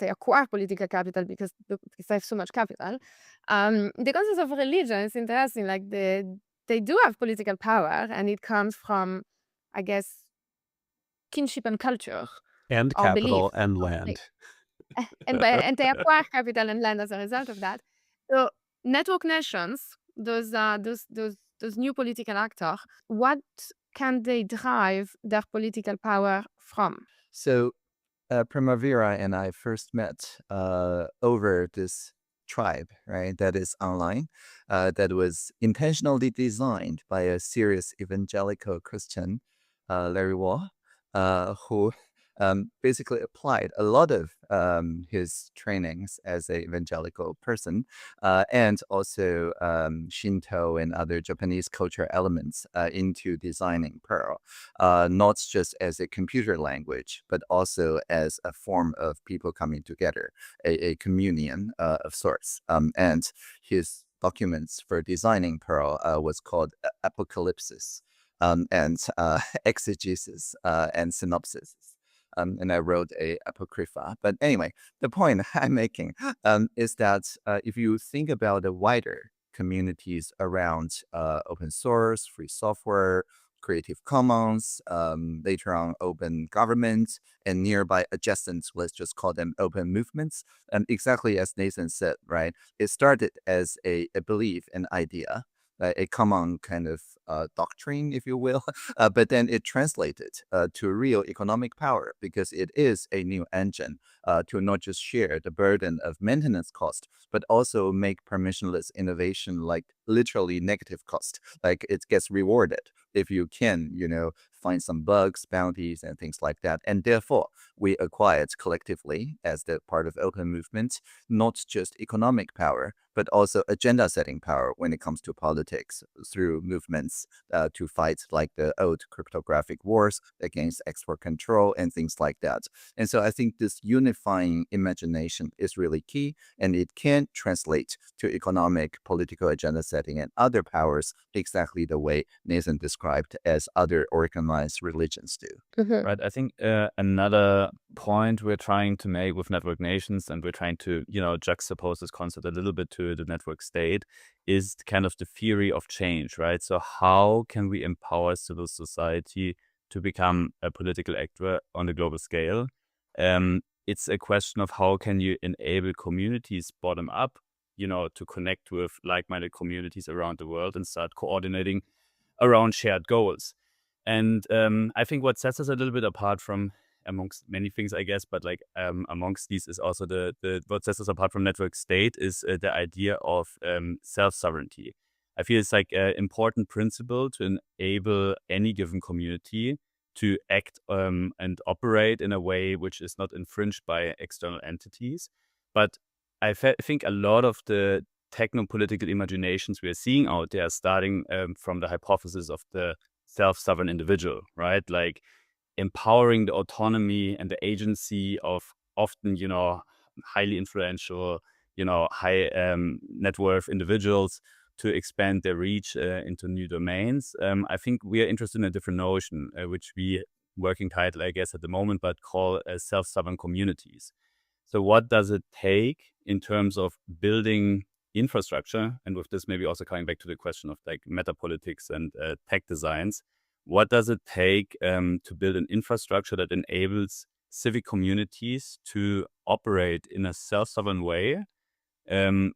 acquire political capital because they have so much capital. The concept of religion is interesting. Like they do have political power, and it comes from, I guess, kinship and culture And or capital belief. and land. And they acquire capital and land as a result of that. So network nations, those new political actors, what can they derive their political power from? So Primavera and I first met over this tribe, right? That is online, that was intentionally designed by a serious evangelical Christian, Larry Wall, who basically applied a lot of his trainings as an evangelical person and also Shinto and other Japanese culture elements into designing Perl, not just as a computer language, but also as a form of people coming together, a communion of sorts. And his documents for designing Perl was called Apocalypsis and Exegesis and Synopsis. And I wrote a apocrypha. But anyway, the point I'm making is that if you think about the wider communities around open source, free software, Creative Commons, later on open government, and nearby adjacent, let's just call them open movements. Exactly as Nathan said, right? It started as a belief, an idea, a common kind of doctrine, if you will, but then it translated to real economic power because it is a new engine to not just share the burden of maintenance cost, but also make permissionless innovation like literally negative cost. Like it gets rewarded if you can, find some bugs, bounties, and things like that. And therefore, we acquired collectively as the part of open movement, not just economic power, but also agenda setting power when it comes to politics through movements to fight like the old cryptographic wars against export control and things like that. And so I think this unifying imagination is really key, and it can translate to economic, political agenda setting and other powers exactly the way Nathan described as other organized religions do. Right. I think another point we're trying to make with network nations, and we're trying to, juxtapose this concept a little bit to the network state, is kind of the theory of change, right? So how can we empower civil society to become a political actor on a global scale? It's a question of how can you enable communities bottom up, to connect with like-minded communities around the world and start coordinating around shared goals. And I think what sets us a little bit apart from, amongst many things, I guess, but amongst these is also the what sets us apart from network state is the idea of self-sovereignty. I feel it's like an important principle to enable any given community to act and operate in a way which is not infringed by external entities. But I think a lot of the techno-political imaginations we are seeing out there are starting from the hypothesis of the self-sovereign individual, right? Like empowering the autonomy and the agency of often, highly influential, high net worth individuals to expand their reach into new domains. I think we are interested in a different notion, which we working title, I guess, at the moment, but call self-sovereign communities. So what does it take in terms of building infrastructure? And with this, maybe also coming back to the question of like meta politics and tech designs, what does it take to build an infrastructure that enables civic communities to operate in a self-sovereign way and,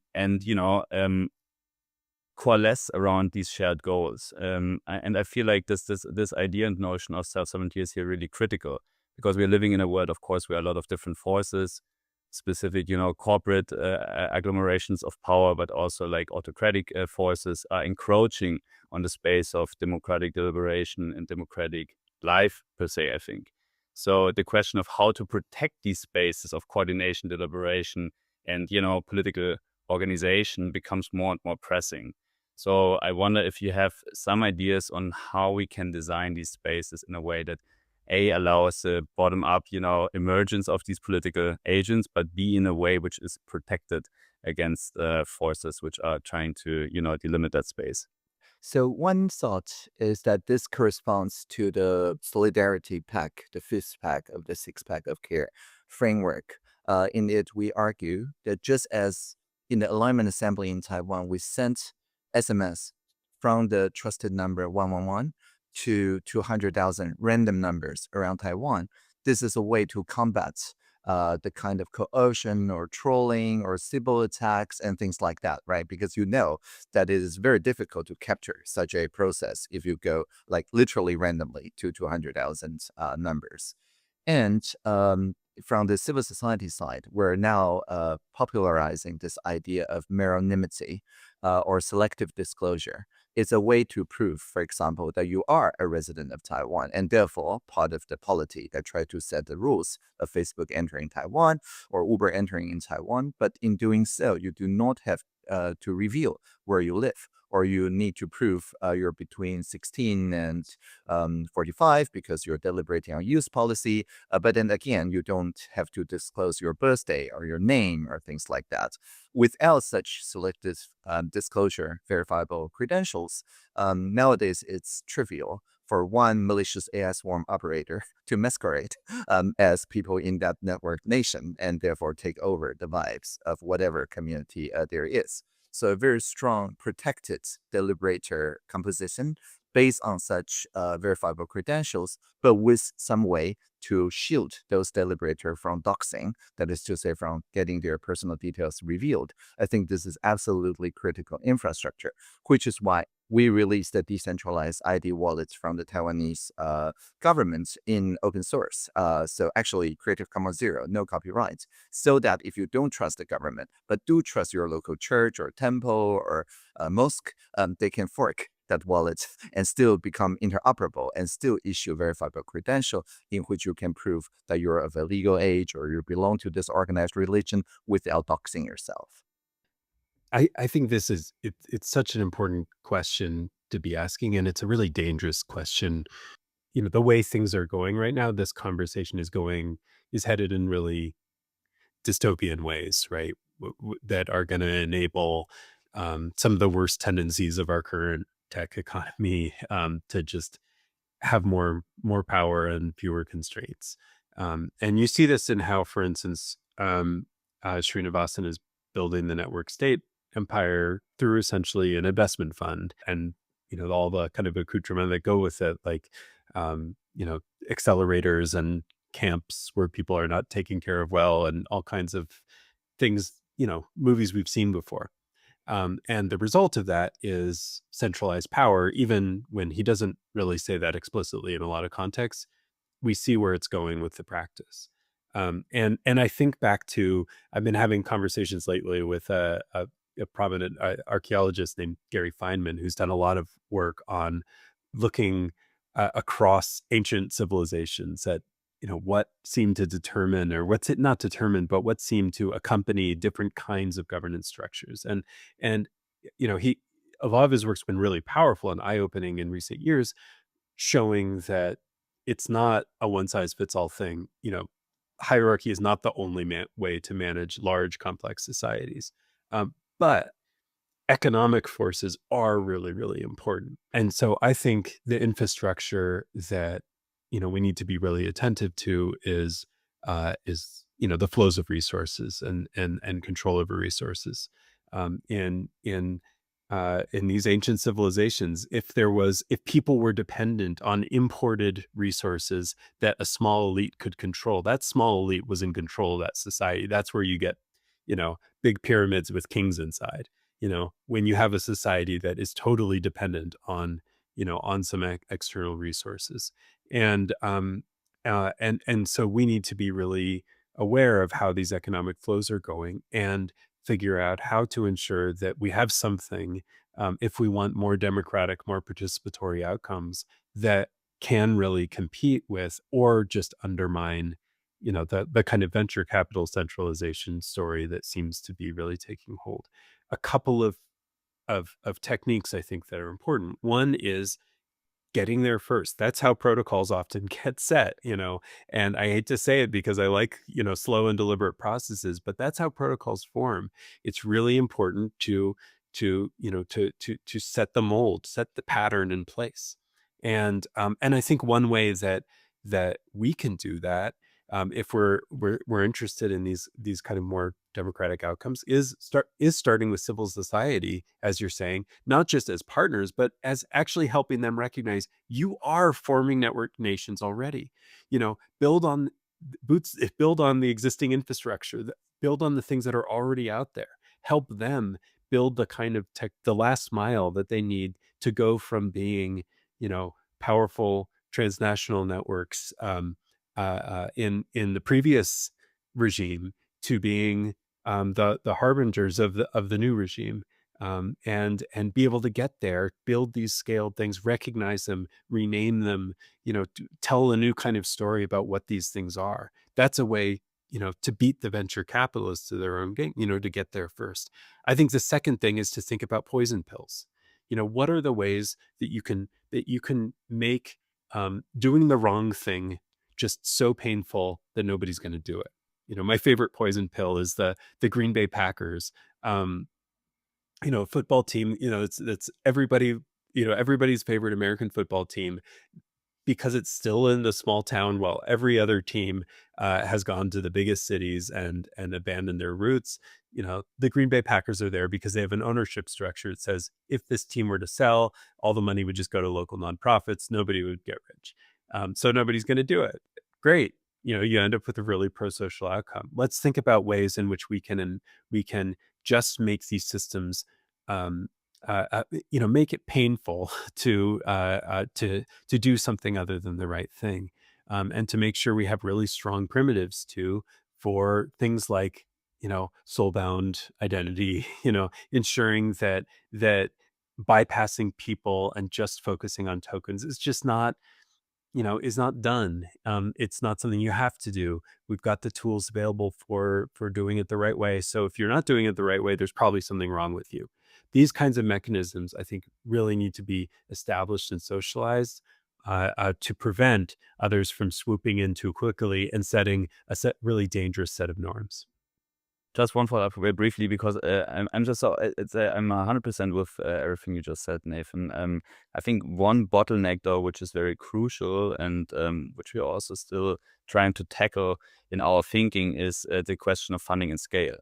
coalesce around these shared goals? And I feel like this idea and notion of self-sovereignty is here really critical because we are living in a world, of course, where a lot of different forces, specific, corporate agglomerations of power, but also like autocratic forces are encroaching on the space of democratic deliberation and democratic life per se, I think. So the question of how to protect these spaces of coordination, deliberation, and, political organization becomes more and more pressing. So I wonder if you have some ideas on how we can design these spaces in a way that allows a bottom-up, emergence of these political agents, but B, in a way which is protected against forces which are trying to, delimit that space. So one thought is that this corresponds to the solidarity pack, the fifth pack of the six-pack of care framework. In it, we argue that just as in the alignment assembly in Taiwan, we sent SMS from the trusted number 111 to 200,000 random numbers around Taiwan. This is a way to combat the kind of coercion or trolling or civil attacks and things like that, right? Because that it is very difficult to capture such a process if you go like literally randomly to 200,000 numbers. And from the civil society side, we're now popularizing this idea of meronymity or selective disclosure. It's a way to prove, for example, that you are a resident of Taiwan and therefore part of the polity that try to set the rules of Facebook entering Taiwan or Uber entering in Taiwan. But in doing so, you do not have to reveal where you live, or you need to prove you're between 16 and 45 because you're deliberating on use policy. But then again, you don't have to disclose your birthday or your name or things like that. Without such selective disclosure verifiable credentials, nowadays it's trivial for one malicious AI swarm operator to masquerade as people in that network nation and therefore take over the vibes of whatever community there is. So a very strong protected deliberator composition based on such verifiable credentials, but with some way to shield those deliberators from doxing, that is to say, from getting their personal details revealed. I think this is absolutely critical infrastructure, which is why we released the decentralized ID wallets from the Taiwanese government in open source. So actually Creative Commons Zero, no copyright, so that if you don't trust the government, but do trust your local church or temple or mosque, they can fork that wallet and still become interoperable and still issue verifiable credential in which you can prove that you're of a legal age or you belong to this organized religion without doxing yourself. I think this is it's such an important question to be asking, and it's a really dangerous question. The way things are going right now, this conversation is headed in really dystopian ways, right? That are going to enable some of the worst tendencies of our current tech economy to just have more power and fewer constraints. And you see this in how, for instance, Srinivasan is building the network state empire through essentially an investment fund, and all the kind of accoutrement that go with it, like accelerators and camps where people are not taken care of well, and all kinds of things, movies we've seen before. And the result of that is centralized power, even when he doesn't really say that explicitly in a lot of contexts. We see where it's going with the practice. And I think back to, I've been having conversations lately with a prominent archaeologist named Gary Feynman, who's done a lot of work on looking across ancient civilizations at what seemed to determine, or what's it not determine, but what seemed to accompany different kinds of governance structures. And a lot of his work's been really powerful and eye-opening in recent years, showing that it's not a one-size-fits-all thing. Hierarchy is not the only way to manage large, complex societies. But economic forces are really, really important. And so I think the infrastructure that we need to be really attentive to is the flows of resources and control over resources. In these ancient civilizations, if people were dependent on imported resources that a small elite could control, that small elite was in control of that society. That's where you get big pyramids with kings inside. When you have a society that is totally dependent on some external resources. And so we need to be really aware of how these economic flows are going and figure out how to ensure that we have something, if we want more democratic, more participatory outcomes, that can really compete with or just undermine the kind of venture capital centralization story that seems to be really taking hold. A couple of techniques I think that are important. One is getting there first. That's how protocols often get set, and I hate to say it because I like, slow and deliberate processes, but that's how protocols form. It's really important to set the mold, set the pattern in place. And I think one way that we can do that, if we're interested in these kind of more democratic outcomes, is starting with civil society, as you're saying, not just as partners, but as actually helping them recognize you are forming network nations already. Build on the existing infrastructure, build on the things that are already out there. Help them build the kind of the last mile that they need to go from being, powerful transnational networks in the previous regime to being the harbingers of the new regime. and be able to get there, build these scaled things, recognize them, rename them, tell a new kind of story about what these things are. That's a way, to beat the venture capitalists to their own game, to get there first. I think the second thing is to think about poison pills. What are the ways that you can make doing the wrong thing just so painful that nobody's going to do it. My favorite poison pill is the Green Bay Packers, football team. It's everybody, everybody's favorite American football team, because it's still in the small town while every other team has gone to the biggest cities and abandoned their roots. The Green Bay Packers are there because they have an ownership structure that says if this team were to sell, all the money would just go to local nonprofits. Nobody would get rich. So nobody's going to do it. Great. You end up with a really pro-social outcome. Let's think about ways in which we can just make these systems make it painful to do something other than the right thing, and to make sure we have really strong primitives too for things like soul-bound identity, ensuring that bypassing people and just focusing on tokens is just not is not done. It's not something you have to do. We've got the tools available for doing it the right way. So if you're not doing it the right way, there's probably something wrong with you. These kinds of mechanisms, I think, really need to be established and socialized to prevent others from swooping in too quickly and setting a really dangerous set of norms. Just one follow-up very briefly, because I'm just so I'm 100% with everything you just said, Nathan. I think one bottleneck though, which is very crucial and which we are also still trying to tackle in our thinking, is the question of funding and scale,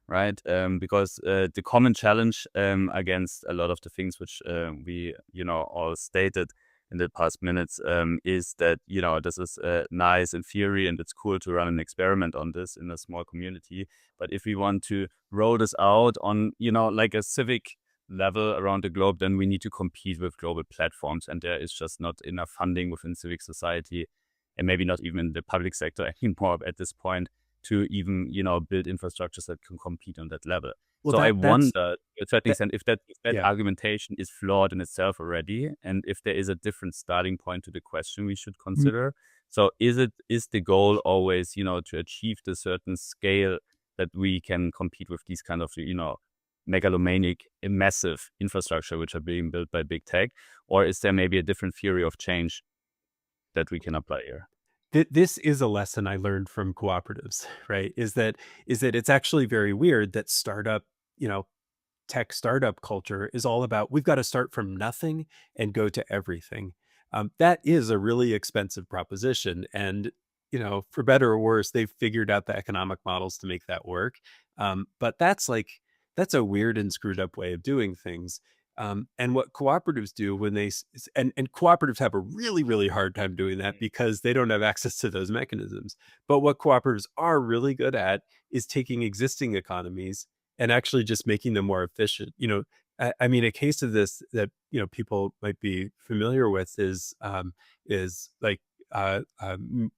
right? Because the common challenge against a lot of the things which we all stated in the past minutes is that this is nice in theory and it's cool to run an experiment on this in a small community, but if we want to roll this out on like a civic level around the globe, then we need to compete with global platforms, and there is just not enough funding within civic society, and maybe not even in the public sector anymore at this point, to even build infrastructures that can compete on that level. Well, so I wonder, to a certain extent, if that argumentation is flawed in itself already, and if there is a different starting point to the question we should consider. So is the goal always, to achieve the certain scale that we can compete with these kind of, megalomaniac, massive infrastructure which are being built by big tech, or is there maybe a different theory of change that we can apply here? This is a lesson I learned from cooperatives, right? Is that it's actually very weird that tech startup culture is all about, we've got to start from nothing and go to everything. That is a really expensive proposition. And, for better or worse, they've figured out the economic models to make that work. But that's a weird and screwed up way of doing things. And what cooperatives do when and cooperatives have a really, really hard time doing that because they don't have access to those mechanisms. But what cooperatives are really good at is taking existing economies and actually just making them more efficient. I mean, a case of this that, people might be familiar with is like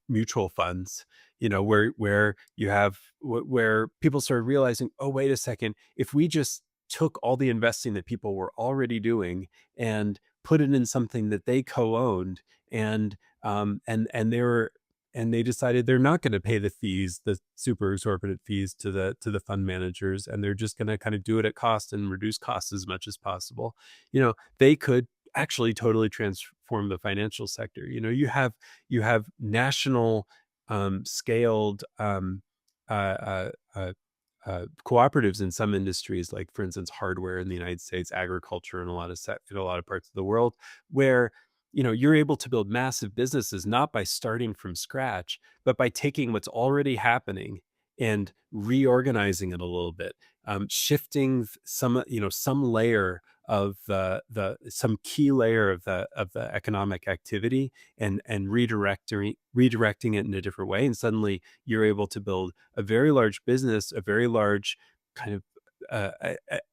mutual funds, where you have, where people started realizing, oh, wait a second, if we just took all the investing that people were already doing and put it in something that they co-owned, and they decided they're not going to pay the fees, the super exorbitant fees to the fund managers, and they're just going to kind of do it at cost and reduce costs as much as possible. They could actually totally transform the financial sector. You have national scaled cooperatives in some industries, like for instance hardware in the United States, agriculture in a lot of parts of the world, where you're able to build massive businesses not by starting from scratch, but by taking what's already happening and reorganizing it a little bit, shifting some layer of some key layer of the economic activity, and redirecting it in a different way, and suddenly you're able to build a very large business, a very large kind of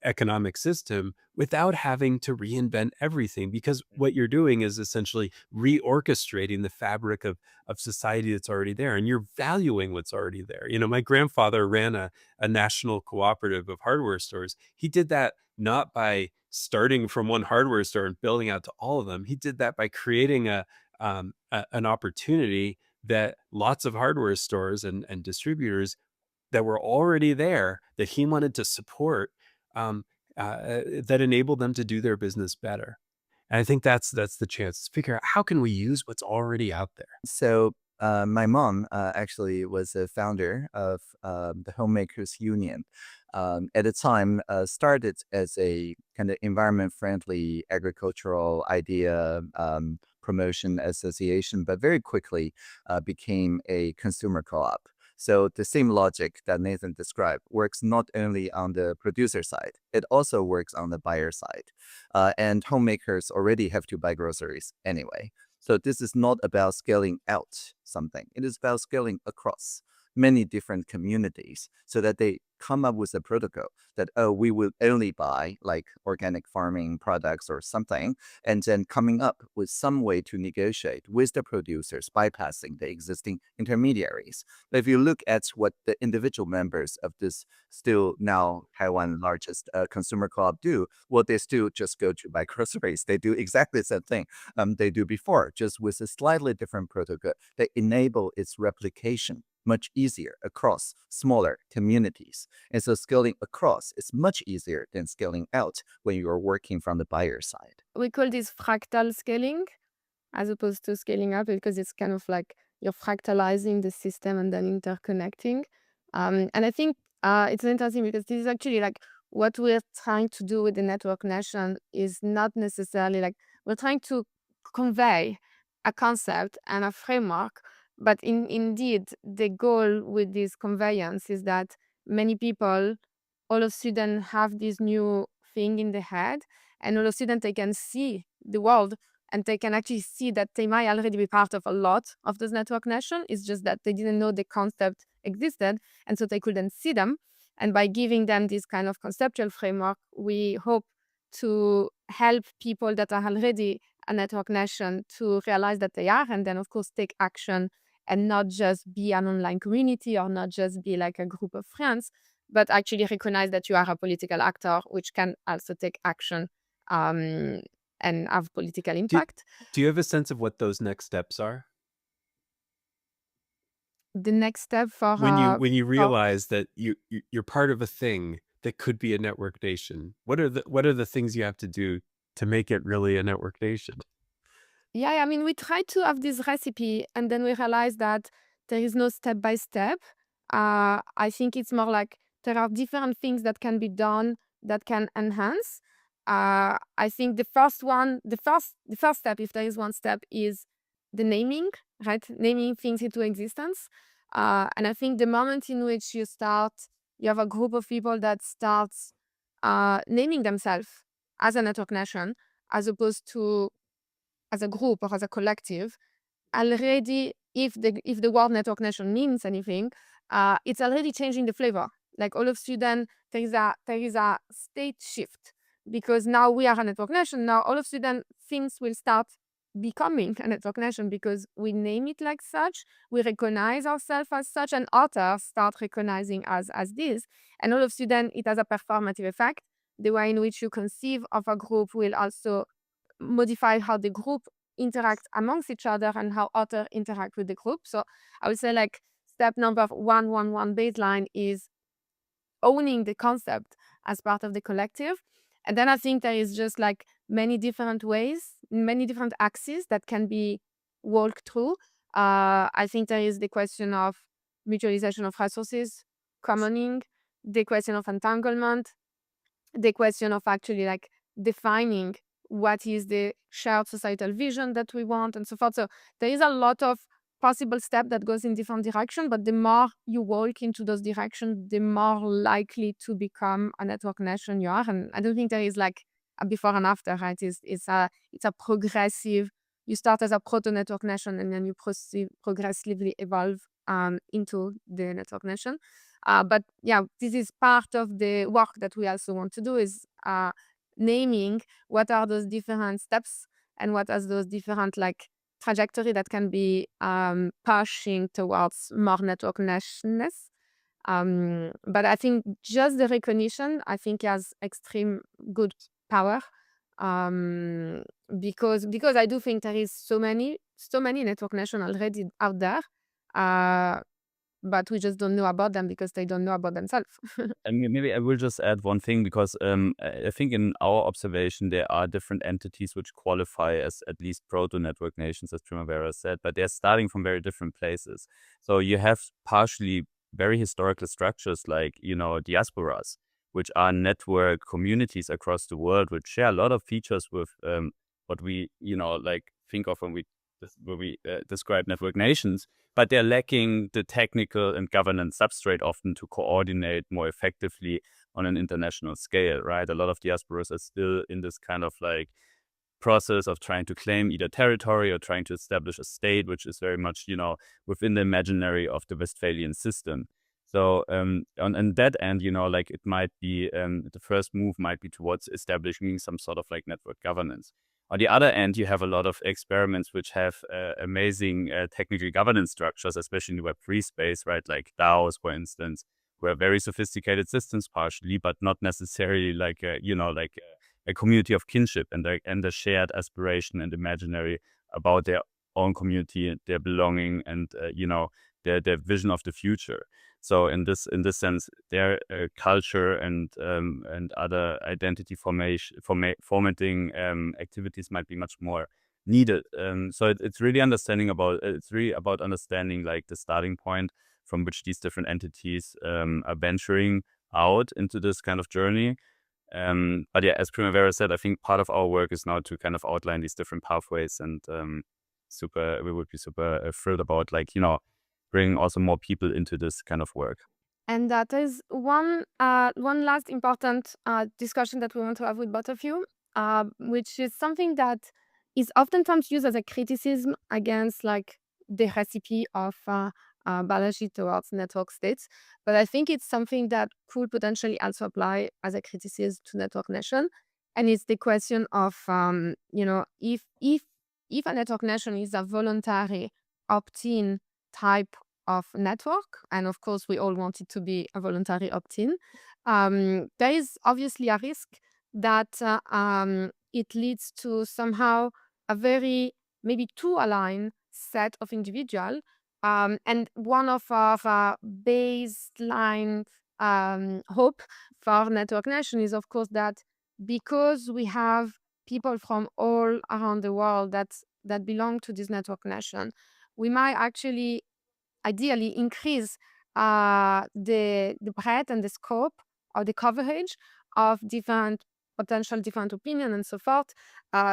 economic system without having to reinvent everything, because what you're doing is essentially reorchestrating the fabric of society that's already there, and you're valuing what's already there. My grandfather ran a national cooperative of hardware stores. He did that not by starting from one hardware store and building out to all of them. He did that by creating an opportunity that lots of hardware stores and distributors that were already there that he wanted to support, that enabled them to do their business better. And I think that's the chance to figure out how can we use what's already out there. So my mom actually was a founder of the Homemakers Union. At the time, started as a kind of environment-friendly agricultural idea promotion association, but very quickly became a consumer co-op. So the same logic that Nathan described works not only on the producer side, it also works on the buyer side. And homemakers already have to buy groceries anyway. So this is not about scaling out something. It is about scaling across many different communities so that they come up with a protocol that, oh, we will only buy like organic farming products or something, and then coming up with some way to negotiate with the producers, bypassing the existing intermediaries. But if you look at what the individual members of this still now Taiwan largest consumer co-op do, well, they still just go to buy groceries. They do exactly the same thing they do before, just with a slightly different protocol that enable its replication much easier across smaller communities. And so scaling across is much easier than scaling out when you're working from the buyer side. We call this fractal scaling as opposed to scaling up, because it's kind of like you're fractalizing the system and then interconnecting. And I think it's interesting because this is actually like what we're trying to do with the network nation is not necessarily like we're trying to convey a concept and a framework, but indeed the goal with this conveyance is that many people all of a sudden have this new thing in their head, and all of a sudden they can see the world and they can actually see that they might already be part of a lot of those network nation. It's just that they didn't know the concept existed, and so they couldn't see them. And by giving them this kind of conceptual framework, we hope to help people that are already a network nation to realize that they are, and then of course take action and not just be an online community or not just be like a group of friends, but actually recognize that you are a political actor, which can also take action and have political impact. Do you have a sense of what those next steps are? The next step for When you realize that you're part of a thing that could be a network nation, what are the things you have to do to make it really a network nation? Yeah, I mean, we try to have this recipe and then we realize that there is no step by step. I think it's more like there are different things that can be done that can enhance. I think the first step, if there is one step, is the naming, right? Naming things into existence. And I think the moment in which you have a group of people that starts naming themselves as a network nation, as opposed to as a group or as a collective, already, if the word network nation means anything, it's already changing the flavor. Like all of a sudden, there is a state shift, because now we are a network nation. Now all of a sudden, things will start becoming a network nation because we name it like such, we recognize ourselves as such, and others start recognizing us as this. And all of a sudden, it has a performative effect. The way in which you conceive of a group will also modify how the group interacts amongst each other and how others interact with the group. So I would say like step number 111 baseline is owning the concept as part of the collective. And then I think there is just like many different ways, many different axes that can be walked through. I think there is the question of mutualization of resources, commoning, the question of entanglement, the question of actually like defining what is the shared societal vision that we want, and so forth. So there is a lot of possible steps that goes in different directions, but the more you walk into those directions, the more likely to become a network nation you are. And I don't think there is like a before and after, right? It's a progressive. You start as a proto-network nation and then you progressively evolve into the network nation. But yeah, this is part of the work that we also want to do, is naming what are those different steps and what are those different like trajectory that can be pushing towards more network nationness. But I think just the recognition, I think, has extreme good power, because I do think there is so many network nations already out there, but we just don't know about them because they don't know about themselves. And maybe I will just add one thing, because I think in our observation there are different entities which qualify as at least proto-network nations, as Primavera said, but they're starting from very different places. So you have partially very historical structures like, diasporas, which are network communities across the world, which share a lot of features with what we, think of when we describe network nations, but they're lacking the technical and governance substrate often to coordinate more effectively on an international scale, right? A lot of diasporas are still in this kind of process of trying to claim either territory or trying to establish a state, which is very much, within the imaginary of the Westphalian system. So on that end, it might be the first move might be towards establishing some sort of network governance. On the other end, you have a lot of experiments which have amazing technical governance structures, especially in the Web3 space, right? Like DAOs, for instance, who are very sophisticated systems partially, but not necessarily a community of kinship and a shared aspiration and imaginary about their own community, their belonging, and their vision of the future. So in this sense, their culture and other identity formatting activities might be much more needed. So it's really about understanding the starting point from which these different entities are venturing out into this kind of journey. But yeah, as Primavera said, I think part of our work is now to kind of outline these different pathways, and we would be super thrilled about bring also more people into this kind of work. And that is one last important discussion that we want to have with both of you, which is something that is oftentimes used as a criticism against the recipe of biology towards network states. But I think it's something that could potentially also apply as a criticism to network nation. And it's the question of, if a network nation is a voluntary opt-in type of network, and of course we all want it to be a voluntary opt-in, there is obviously a risk that it leads to somehow a very maybe too aligned set of individuals. And one of our baseline hope for network nation is, of course, that because we have people from all around the world that belong to this network nation, we might actually ideally increase the breadth and the scope or the coverage of potential different opinions and so forth,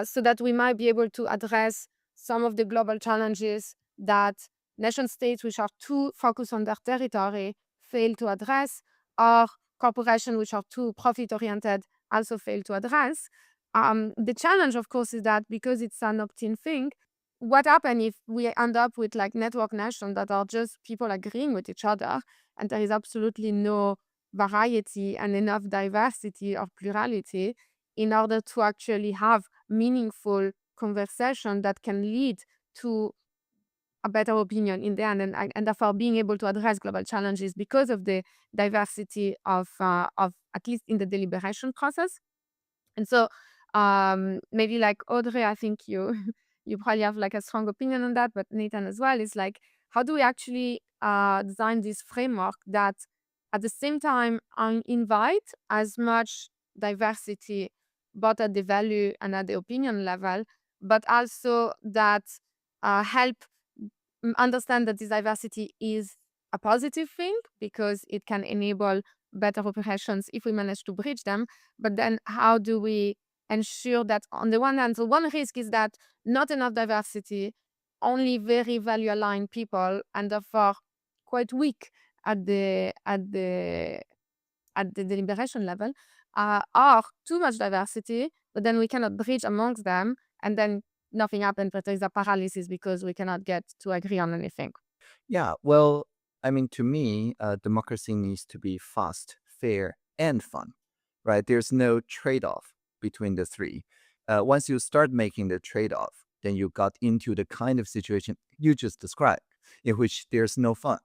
so that we might be able to address some of the global challenges that nation states which are too focused on their territory fail to address, or corporations which are too profit-oriented also fail to address. The challenge, of course, is that because it's an opt-in thing, what happens if we end up with network nations that are just people agreeing with each other, and there is absolutely no variety and enough diversity or plurality in order to actually have meaningful conversation that can lead to a better opinion in the end, and therefore being able to address global challenges because of the diversity of at least in the deliberation process. And so maybe Audrey, I think you probably have a strong opinion on that, but Nathan as well, is how do we actually design this framework that at the same time invite as much diversity both at the value and at the opinion level, but also that help understand that this diversity is a positive thing because it can enable better operations if we manage to bridge them. But then how do we ensure that on the one hand, so one risk is that not enough diversity, only very value aligned people, and therefore quite weak at the deliberation level, or too much diversity, but then we cannot bridge amongst them, and then nothing happens, but there is a paralysis because we cannot get to agree on anything. Yeah, well, I mean, to me, democracy needs to be fast, fair, and fun, right? There's no trade-off between the three. Once you start making the trade-off, then you got into the kind of situation you just described, in which there's no fun.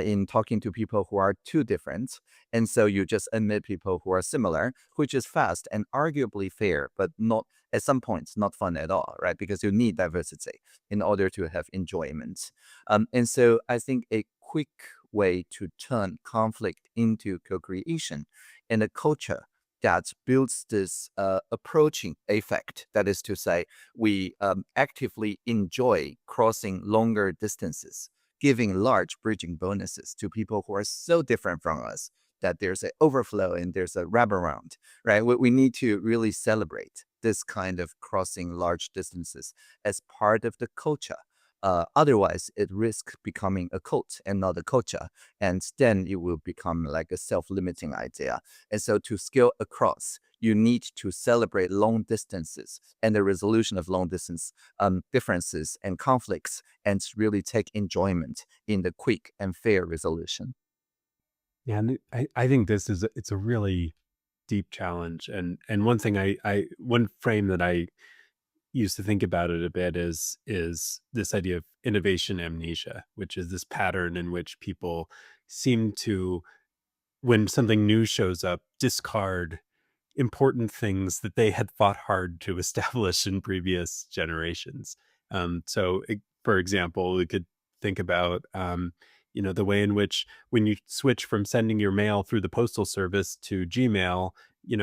in talking to people who are too different. And so you just admit people who are similar, which is fast and arguably fair, but not at some points not fun at all, right? Because you need diversity in order to have enjoyment. And so I think a quick way to turn conflict into co-creation and a culture that builds this approaching effect. That is to say, we actively enjoy crossing longer distances, giving large bridging bonuses to people who are so different from us that there's an overflow and there's a wraparound, right? We need to really celebrate this kind of crossing large distances as part of the culture. Otherwise, it risks becoming a cult and not a culture. And then it will become like a self-limiting idea. And so to scale across, you need to celebrate long distances and the resolution of long distance differences and conflicts, and really take enjoyment in the quick and fair resolution. Yeah, and I think it's a really deep challenge. And one thing one frame that I used to think about it a bit is this idea of innovation amnesia, which is this pattern in which people seem to, when something new shows up, discard important things that they had fought hard to establish in previous generations. For example, we could think about the way in which when you switch from sending your mail through the postal service to Gmail,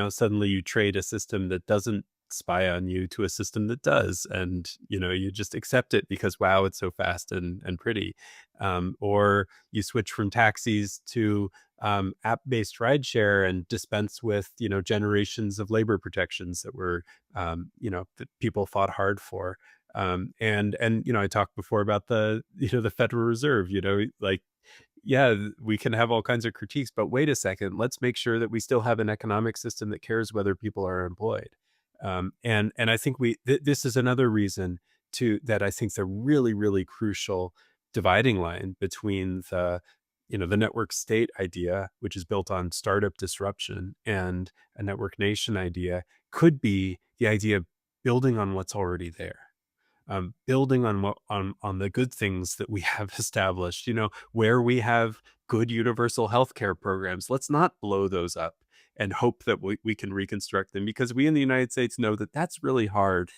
suddenly you trade a system that doesn't spy on you to a system that does, and you just accept it because wow, it's so fast and pretty. Or you switch from taxis to app-based rideshare and dispense with generations of labor protections that were that people fought hard for. And I talked before about the the Federal Reserve. Yeah, we can have all kinds of critiques, but wait a second, let's make sure that we still have an economic system that cares whether people are employed. And I think this is another reason that I think the really, really crucial dividing line between the network state idea, which is built on startup disruption, and a network nation idea could be the idea of building on what's already there. Building on the good things that we have established, where we have good universal healthcare programs. Let's not blow those up and hope that we can reconstruct them, because we in the United States know that that's really hard,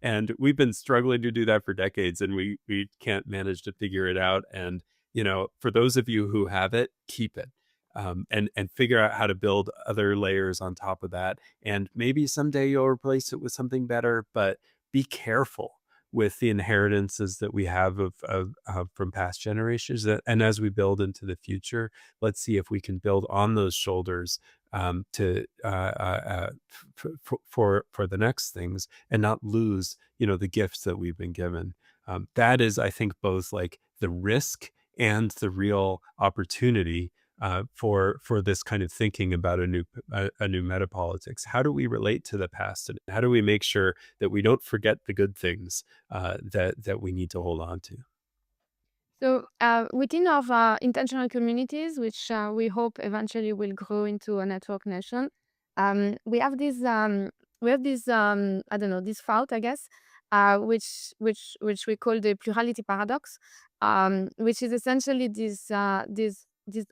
and we've been struggling to do that for decades, and we can't manage to figure it out. And for those of you who have it, keep it. And figure out how to build other layers on top of that, and maybe someday you'll replace it with something better. But be careful with the inheritances that we have from past generations. And as we build into the future, let's see if we can build on those shoulders for the next things, and not lose the gifts that we've been given. That is, I think, both like the risk and the real opportunity for this kind of thinking about a new metapolitics. How do we relate to the past, and how do we make sure that we don't forget the good things that we need to hold on to? So within our intentional communities, which we hope eventually will grow into a network nation, we have this I don't know, this thought, I guess, which we call the plurality paradox, which is essentially this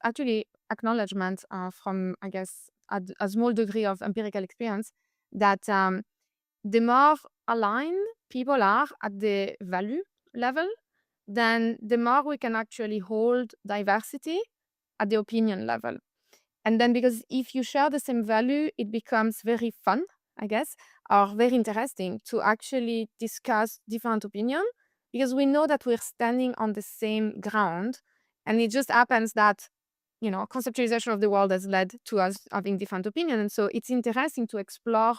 actually acknowledgement from, I guess, a small degree of empirical experience, that the more aligned people are at the value level, then the more we can actually hold diversity at the opinion level. And then, because if you share the same value, it becomes very fun, I guess, or very interesting to actually discuss different opinions, because we know that we're standing on the same ground. And it just happens that, conceptualization of the world has led to us having different opinions. And so it's interesting to explore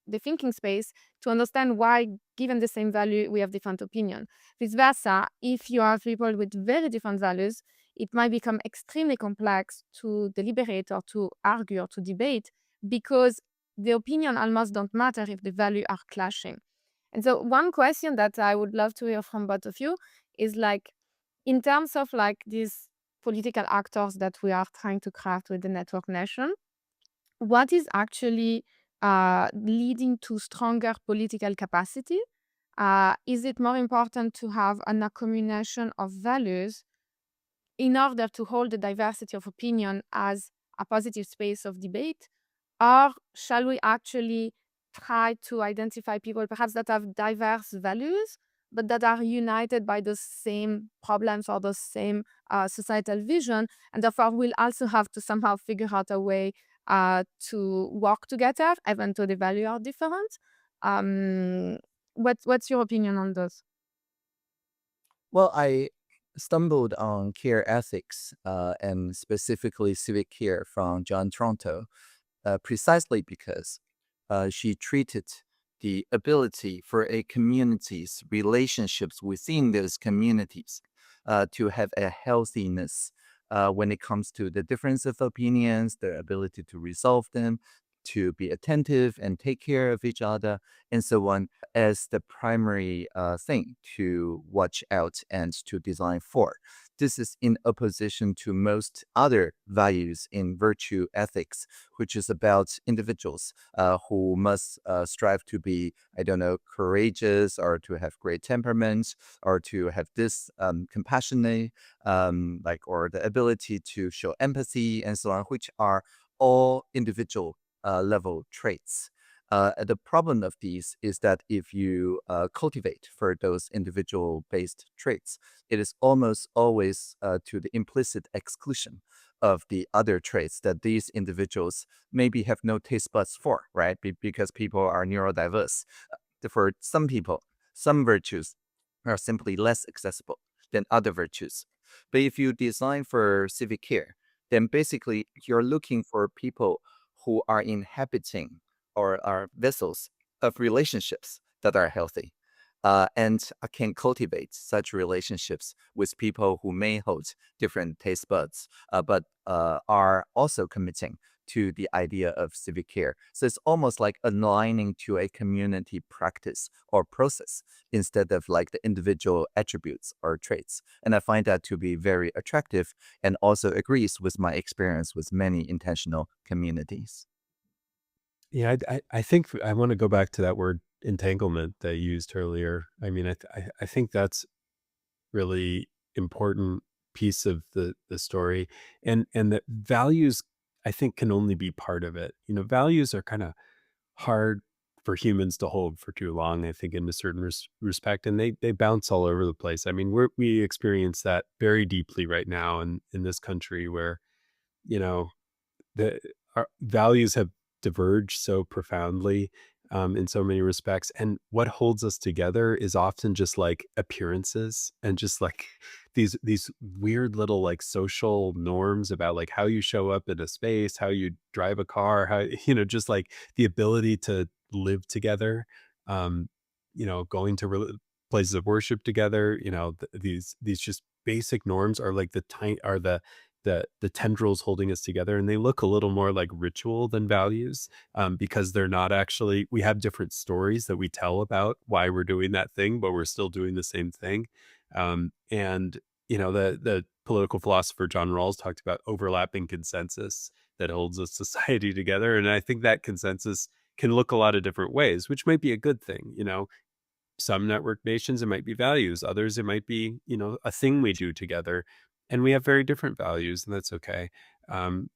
the thinking space to understand why, given the same value, we have different opinions. Vice versa, if you have people with very different values, it might become extremely complex to deliberate or to argue or to debate, because the opinion almost don't matter if the values are clashing. And so one question that I would love to hear from both of you is, like, in terms of like these political actors that we are trying to craft with the network nation, what is actually leading to stronger political capacity? Is it more important to have an accumulation of values in order to hold the diversity of opinion as a positive space of debate? Or shall we actually try to identify people perhaps that have diverse values, but that are united by the same problems or the same societal vision, and therefore we'll also have to somehow figure out a way to work together, even though the values are different? What's your opinion on this? Well, I stumbled on care ethics and specifically civic care from John Toronto precisely because she treated the ability for a community's relationships within those communities to have a healthiness when it comes to the difference of opinions, the ability to resolve them, to be attentive and take care of each other, and so on, as the primary thing to watch out and to design for. This is in opposition to most other values in virtue ethics, which is about individuals who must strive to be, I don't know, courageous or to have great temperaments or to have this compassionate, or the ability to show empathy and so on, which are all individual level traits. The problem of these is that if you cultivate for those individual based traits, it is almost always to the implicit exclusion of the other traits that these individuals maybe have no taste buds for, right? Because people are neurodiverse. For some people, some virtues are simply less accessible than other virtues. But if you design for civic care, then basically you're looking for people who are inhabiting or are vessels of relationships that are healthy and can cultivate such relationships with people who may hold different taste buds, but are also committing to the idea of civic care. So it's almost like aligning to a community practice or process instead of like the individual attributes or traits. And I find that to be very attractive and also agrees with my experience with many intentional communities. Yeah, I think I want to go back to that word entanglement that you used earlier. I mean, I think that's really important piece of the story, and that values I think can only be part of it. You know, values are kind of hard for humans to hold for too long, I think, in a certain respect, and they bounce all over the place. I mean, we experience that very deeply right now in this country, where you know the our values have diverged so profoundly in so many respects, and what holds us together is often just like appearances and just like these weird little like social norms about like how you show up in a space, how you drive a car, how just like the ability to live together, um going to places of worship together. These just basic norms are like the tendrils holding us together, and they look a little more like ritual than values, because they're not actually, we have different stories that we tell about why we're doing that thing, but we're still doing the same thing. And the political philosopher John Rawls talked about overlapping consensus that holds a society together, and I think that consensus can look a lot of different ways, which might be a good thing. Some network nations, it might be values. Others, it might be, a thing we do together. And we have very different values, and that's okay. And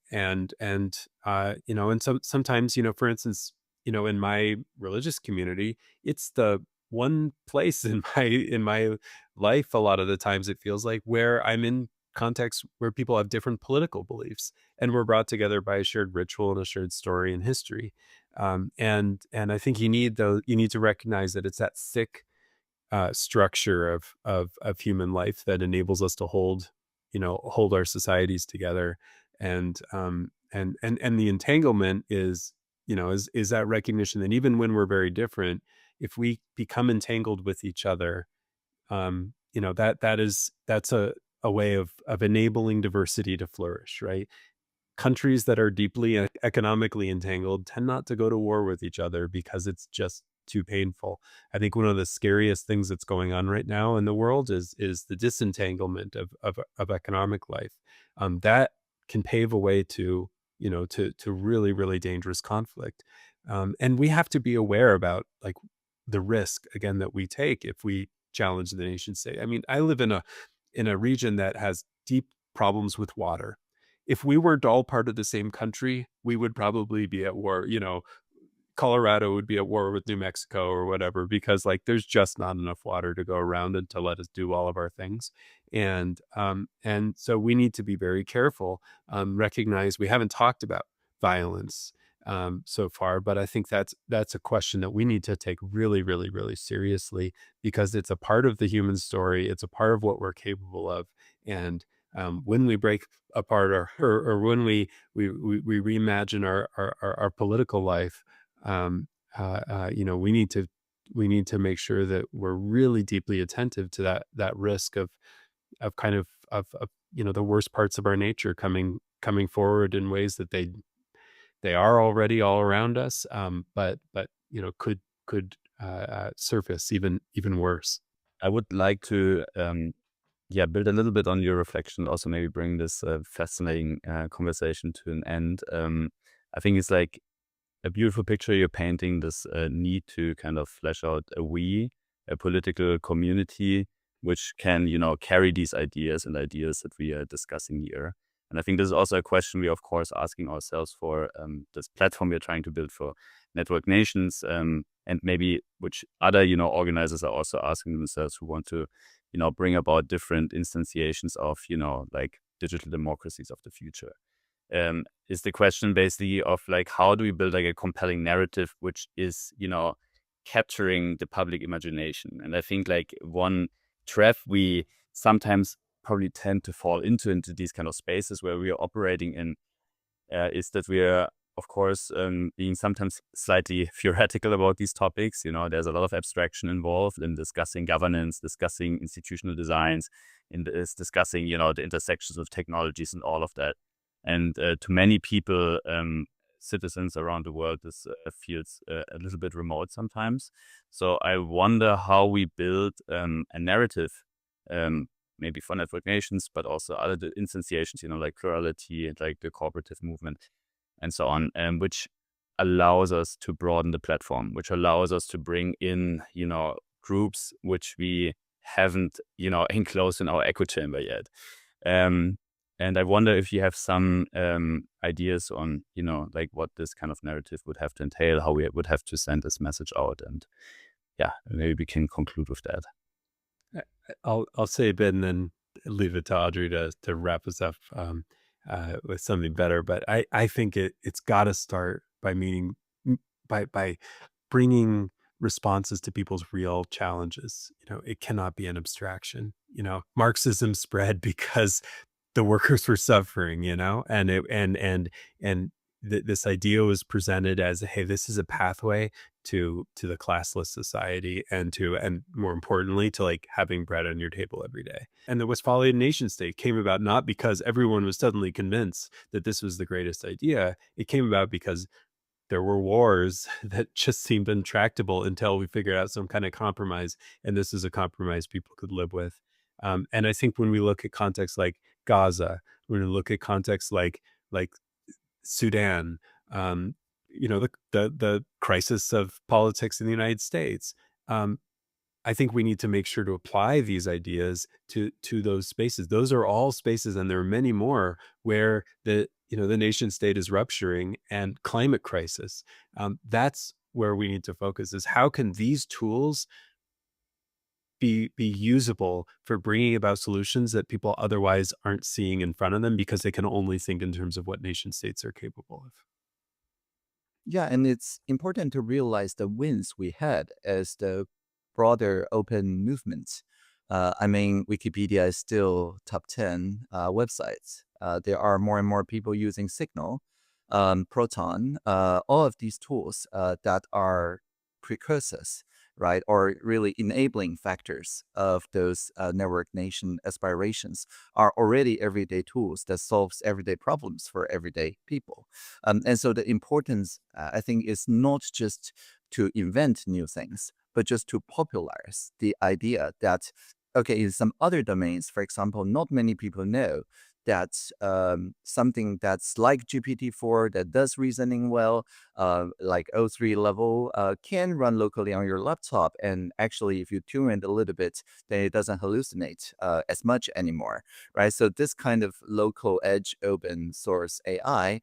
sometimes, for instance, in my religious community, it's the one place in my life, a lot of the times it feels like, where I'm in contexts where people have different political beliefs, and we're brought together by a shared ritual and a shared story and history. And I think you need to recognize that it's that thick structure of human life that enables us to hold our societies together. And the entanglement is that recognition that even when we're very different, if we become entangled with each other, that's a way of enabling diversity to flourish, right? Countries that are deeply economically entangled tend not to go to war with each other because it's just too painful. I think one of the scariest things that's going on right now in the world is the disentanglement of economic life. That can pave a way to really, really dangerous conflict. And we have to be aware about like the risk again that we take if we challenge the nation state. I mean, I live in a region that has deep problems with water. If we weren't all part of the same country, we would probably be at war. Colorado would be at war with New Mexico or whatever, because like there's just not enough water to go around and to let us do all of our things. And so we need to be very careful, recognize we haven't talked about violence so far, but I think that's a question that we need to take really, really, really seriously, because it's a part of the human story. It's a part of what we're capable of. And when we break apart or when we reimagine our political life, we need to make sure that we're really deeply attentive to that risk of kind of the worst parts of our nature coming forward in ways that they are already all around us, but could surface even worse. I would like to build a little bit on your reflection, also maybe bring this fascinating conversation to an end. I think it's like a beautiful picture you're painting, this need to kind of flesh out a political community, which can, carry these ideas that we are discussing here. And I think this is also a question we, of course, asking ourselves for this platform we're trying to build for network nations, and maybe which other, organizers are also asking themselves, who want to, bring about different instantiations of, like digital democracies of the future. Is the question basically of like, how do we build like a compelling narrative which is, capturing the public imagination? And I think like one trap we sometimes probably tend to fall into these kind of spaces where we are operating in is that we are, of course, being sometimes slightly theoretical about these topics. There's a lot of abstraction involved in discussing governance, discussing institutional designs, in this discussing, the intersections of technologies and all of that. And to many people, citizens around the world, this feels a little bit remote sometimes. So I wonder how we build a narrative, maybe for network nations, but also other instantiations, like plurality and like the cooperative movement and so on, which allows us to broaden the platform, which allows us to bring in, groups which we haven't, enclosed in our echo chamber yet. And I wonder if you have some ideas on, like what this kind of narrative would have to entail, how we would have to send this message out. And maybe we can conclude with that. I'll say a bit and then leave it to Audrey to wrap us up with something better. But I think it's got to start by bringing responses to people's real challenges. It cannot be an abstraction. Marxism spread because the workers were suffering, and this idea was presented as, hey, this is a pathway to the classless society and more importantly, to like having bread on your table every day. And the Westphalian nation state came about not because everyone was suddenly convinced that this was the greatest idea. It came about because there were wars that just seemed intractable until we figured out some kind of compromise. And this is a compromise people could live with. And I think when we look at contexts like Gaza, when we look at contexts like Sudan, the crisis of politics in the United States, I think we need to make sure to apply these ideas to those spaces. Those are all spaces, and there are many more where the nation state is rupturing, and climate crisis. That's where we need to focus, is how can these tools be usable for bringing about solutions that people otherwise aren't seeing in front of them because they can only think in terms of what nation states are capable of. Yeah, and it's important to realize the wins we had as the broader open movement. Wikipedia is still top 10 websites. There are more and more people using Signal, Proton, all of these tools that are precursors, right, or really enabling factors of those network nation aspirations are already everyday tools that solves everyday problems for everyday people. And so the importance, I think, is not just to invent new things, but just to popularize the idea that, okay, in some other domains, for example, not many people know that something that's like GPT-4 that does reasoning well, like O3 level, can run locally on your laptop. And actually, if you tune it a little bit, then it doesn't hallucinate as much anymore, right? So this kind of local edge open source AI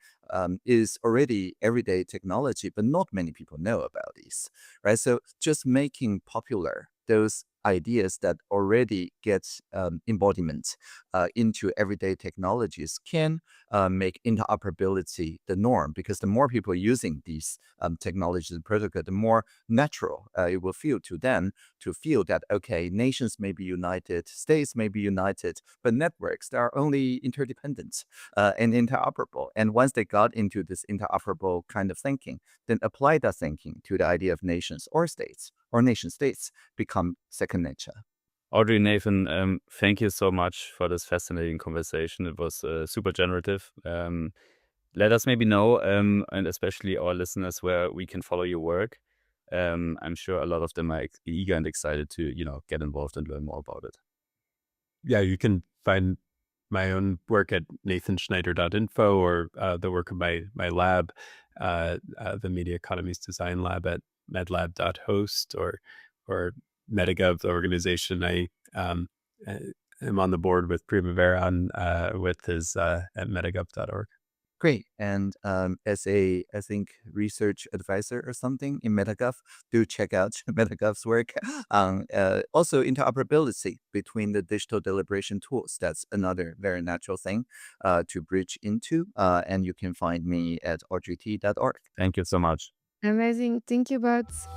is already everyday technology, but not many people know about these, right? So just making popular those ideas that already get embodiment into everyday technologies can make interoperability the norm, because the more people using these technologies and protocol, the more natural it will feel to them to feel that, okay, nations may be united, states may be united, but networks, they are only interdependent and interoperable. And once they got into this interoperable kind of thinking, then apply that thinking to the idea of nations or states, or nation states become second nature. Audrey and Nathan, thank you so much for this fascinating conversation. It was super generative. Let us maybe know, and especially our listeners, where we can follow your work. I'm sure a lot of them are eager and excited to, get involved and learn more about it. Yeah, you can find my own work at nathanschneider.info, or the work of my lab, the Media Economies Design Lab at medlab.host, or Metagov, the organization I am on the board with Primavera on, with his at metagov.org. Great. And as a, I think, research advisor or something in Metagov, do check out Metagov's work. Also, interoperability between the digital deliberation tools. That's another very natural thing to bridge into. And you can find me at audreyt.org. Thank you so much. Amazing. Thank you both.